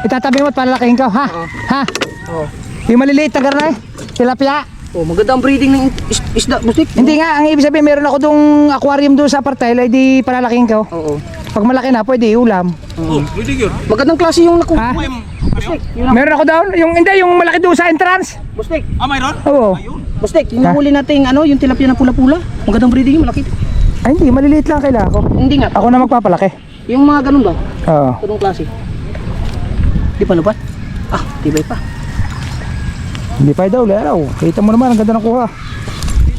[SPEAKER 2] itatabi mo at palalakihin ka ha. Ha?
[SPEAKER 6] Oo.
[SPEAKER 2] Yung maliliit na garna tilapia.
[SPEAKER 6] Oh, maganda ang breeding ng isda, busnik.
[SPEAKER 2] Hindi nga, ang ibig sabihin meron ako dong aquarium doon sa partel, ay di palalakihin ka.
[SPEAKER 6] Oo.
[SPEAKER 2] Pag malaki na, pwede iulam.
[SPEAKER 5] Oh, pwede yun.
[SPEAKER 6] Magandang klase yung naku.
[SPEAKER 2] Ha?
[SPEAKER 6] Busnik.
[SPEAKER 2] Meron ako doon, yung hindi, yung malaki doon sa entrance.
[SPEAKER 6] Busnik.
[SPEAKER 5] Ah, mayroon?
[SPEAKER 2] Oo.
[SPEAKER 6] Busnik, yung huli nating ano, yung tilapia na pula-pula. Magandang breeding yung malaki.
[SPEAKER 2] Ay hindi, maliliit lang kailangan ko.
[SPEAKER 6] Hindi nga.
[SPEAKER 2] Ako na magpapalaki.
[SPEAKER 6] Yung mga ganun ba?
[SPEAKER 2] Oo.
[SPEAKER 6] Ganung klase. Di pa lubat? Ah, tibay pa.
[SPEAKER 2] Hindi pa daw, lalaw. Kita mo naman, ang ganda ng kuha.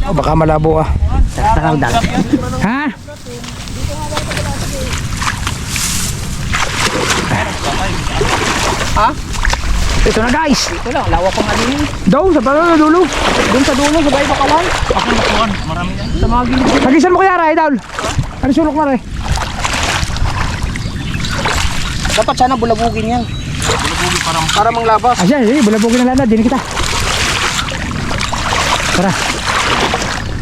[SPEAKER 2] Oh, baka malabo ah.
[SPEAKER 6] Tara, dala.
[SPEAKER 2] Ha?
[SPEAKER 6] Ha?
[SPEAKER 2] Ito na guys.
[SPEAKER 6] Ito lang, lawak pang alin.
[SPEAKER 2] Doon sa baba dulo.
[SPEAKER 6] Doon sa dulo, sa bahay bakawan.
[SPEAKER 5] Ako nakuha. Marami yan.
[SPEAKER 6] Sa mga gilid.
[SPEAKER 2] Nagisan mo kaya ray, Daul? Ano sulok na ray?
[SPEAKER 6] Dapat sana bulabugin yan. Para manglabas.
[SPEAKER 2] Ah, sige, bulabugin na lana, din kita. Tara,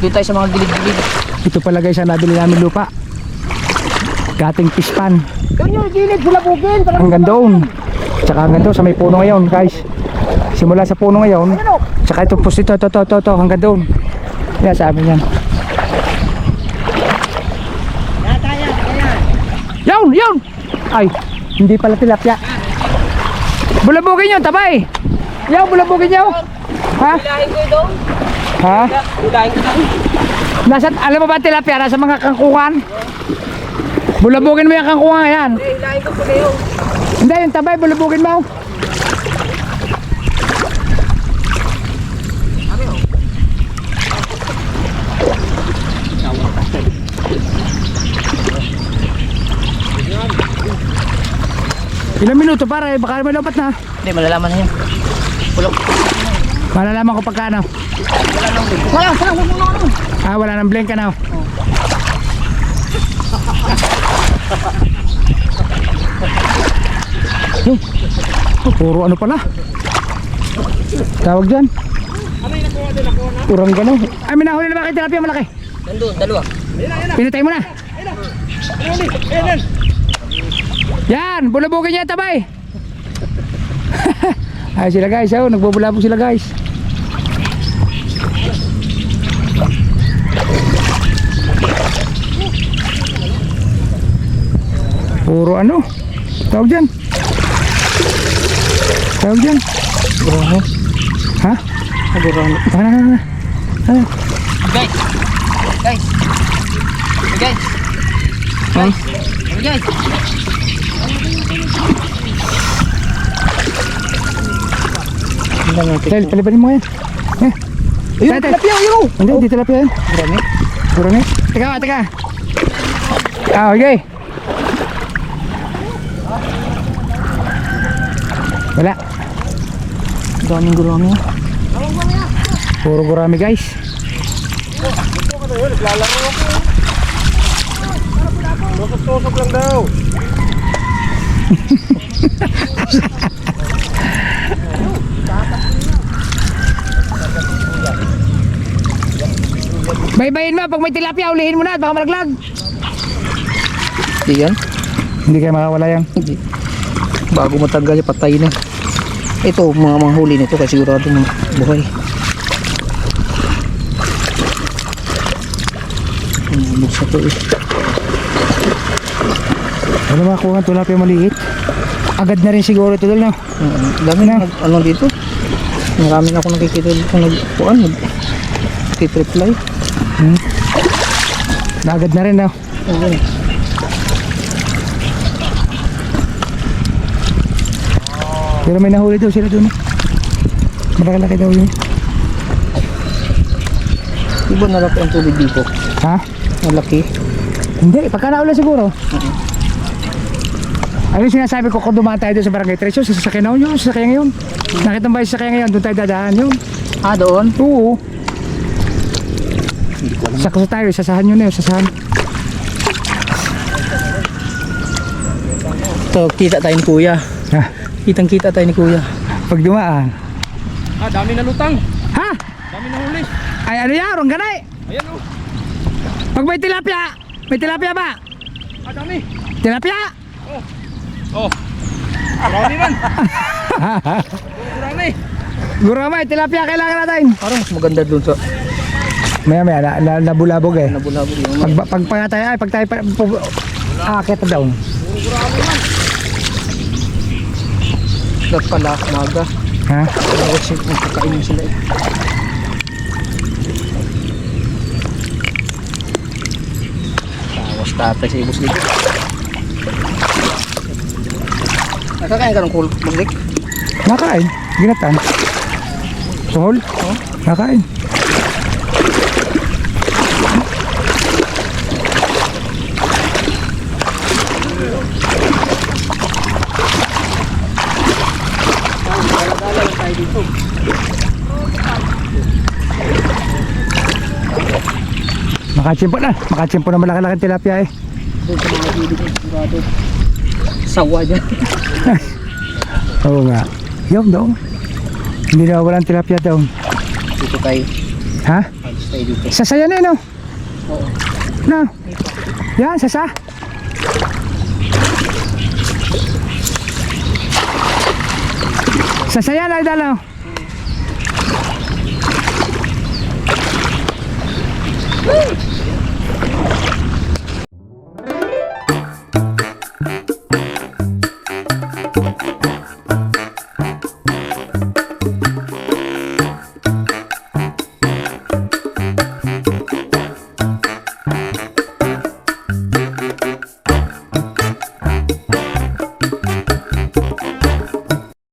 [SPEAKER 6] Doon tayo sa mga gilid-gilid.
[SPEAKER 2] ito pala guys ang nabili namin lupa. Gating pispan.
[SPEAKER 6] Doon yung gilid, bulabugin.
[SPEAKER 2] Hanggang doon. Tsaka hanggang doon sa may puno ngayon guys. Simula sa puno ngayon. Tsaka itong post ito, hanggang doon. Yan sa amin yan. Yun! Ay, hindi pala tilapia. Bulabugin yun, tabay. Yaw, bulabugin yaw. Ha?
[SPEAKER 6] Hilahin ko doon.
[SPEAKER 2] Ha?
[SPEAKER 6] Hilahin ko doon.
[SPEAKER 2] Nasa, alam mo ba tilapia? Nasa mga kangkungan. Bulabugin mo yung kangkungan yan.
[SPEAKER 6] Hilahin ko po kayo.
[SPEAKER 2] Hindi, yung tabay, bulabugin mo. Ilang minuto para baka malapat na.
[SPEAKER 6] Hindi, malalaman na yan.
[SPEAKER 2] Malalaman ko pagkano.
[SPEAKER 6] Wala.
[SPEAKER 2] Ah, wala nang blink ka na. Oh, puro ano pala. Tawag dyan. Urang gano'n. Ay, may nahuli na ba kayo tilapia malaki?
[SPEAKER 6] Nandun, dalawa.
[SPEAKER 2] Pinatay mo na. Yan, bulabugin niya tabay. Ay sila guys, oh, nagbubulabog sila guys. Puro ano? Tawag dyan. Tawag dyan. Burono. Ha? Burono. Ano?
[SPEAKER 6] Guys. guys. Guys. Guys.
[SPEAKER 2] Dahil, palibanin mo yan. Eh. Ayun, tilapia, ayun. Hindi, di tilapia yan. Gurami. Gurami. Teka. Okay. Wala. Daming gurami. Puro gurami guys.
[SPEAKER 5] Tusok lang daw.
[SPEAKER 2] Baybayin mo, pag may tilapia, ulihin mo na at baka malaglag.
[SPEAKER 6] Hindi yan.
[SPEAKER 2] Hindi kayo makawala yan.
[SPEAKER 6] Hindi. Bago matagal, patay na. Ito, mga manghuli nito kasi sigurado ng buhay. Buksa to eh.
[SPEAKER 2] Ano makakuha ng tilapia maliit? Agad na rin siguro ito dal, no?
[SPEAKER 6] Dami na. Ano dito? Marami na ako nakikita dito nag-reply.
[SPEAKER 2] Agad na rin, no?
[SPEAKER 6] Okay.
[SPEAKER 2] Pero may nahuli daw sila doon. Malaki-laki daw yun.
[SPEAKER 6] Iba nalaki ang tubig dito.
[SPEAKER 2] Ha?
[SPEAKER 6] Malaki.
[SPEAKER 2] Hindi, pagka naulan siguro. Ano yung sinasabi ko kung dumaan tayo doon sa Barangay Tres, sa sasakyan yun, sa sasakyan ngayon. Nakita mo ba yung sasakyan ngayon? Doon tayo dadaan yun.
[SPEAKER 6] Ah, doon?
[SPEAKER 2] Oo. Sakso tayo, sasahan yun na yun, sasahan.
[SPEAKER 6] Ito, kita tayo ni Kuya.
[SPEAKER 2] Ha?
[SPEAKER 6] Kitang-kita tayo ni Kuya.
[SPEAKER 2] Pag dumaan.
[SPEAKER 4] Dami na lutang.
[SPEAKER 2] Ha?
[SPEAKER 4] Dami na huli.
[SPEAKER 2] Ay, ano yan? Rong ganay.
[SPEAKER 4] Ayan o.
[SPEAKER 2] Pag may tilapia ba?
[SPEAKER 4] Dami.
[SPEAKER 2] Tilapia?
[SPEAKER 4] Oh. Marami man. Marami.
[SPEAKER 2] Guramay, tilapia kailangan natin.
[SPEAKER 6] Parang mas maganda doon sa
[SPEAKER 2] Maya, nabulabog eh.
[SPEAKER 6] nabulabog yung
[SPEAKER 2] Pag tayo akit na down.
[SPEAKER 6] dapat pala, maga.
[SPEAKER 2] Ha?
[SPEAKER 6] Kasi magkakainin sila eh. Tawas tatay sa ibos dito. Nakakain ka ng maglik?
[SPEAKER 2] Nakain. Ginatan. Suhol? Oo. Nakain. Makachimpo na malaki-laki tilapia eh.
[SPEAKER 6] Doon sa mga gilid ng sigurado. Sawa dyan.
[SPEAKER 2] Oo nga. Yung doon. Hindi na walang tilapia doon.
[SPEAKER 6] Dito tayo.
[SPEAKER 2] Ha?
[SPEAKER 6] Alis tayo dito.
[SPEAKER 2] Sasaya na no?
[SPEAKER 6] Oo.
[SPEAKER 2] No. Yan, sasa. Sasaya na idalo. Woo!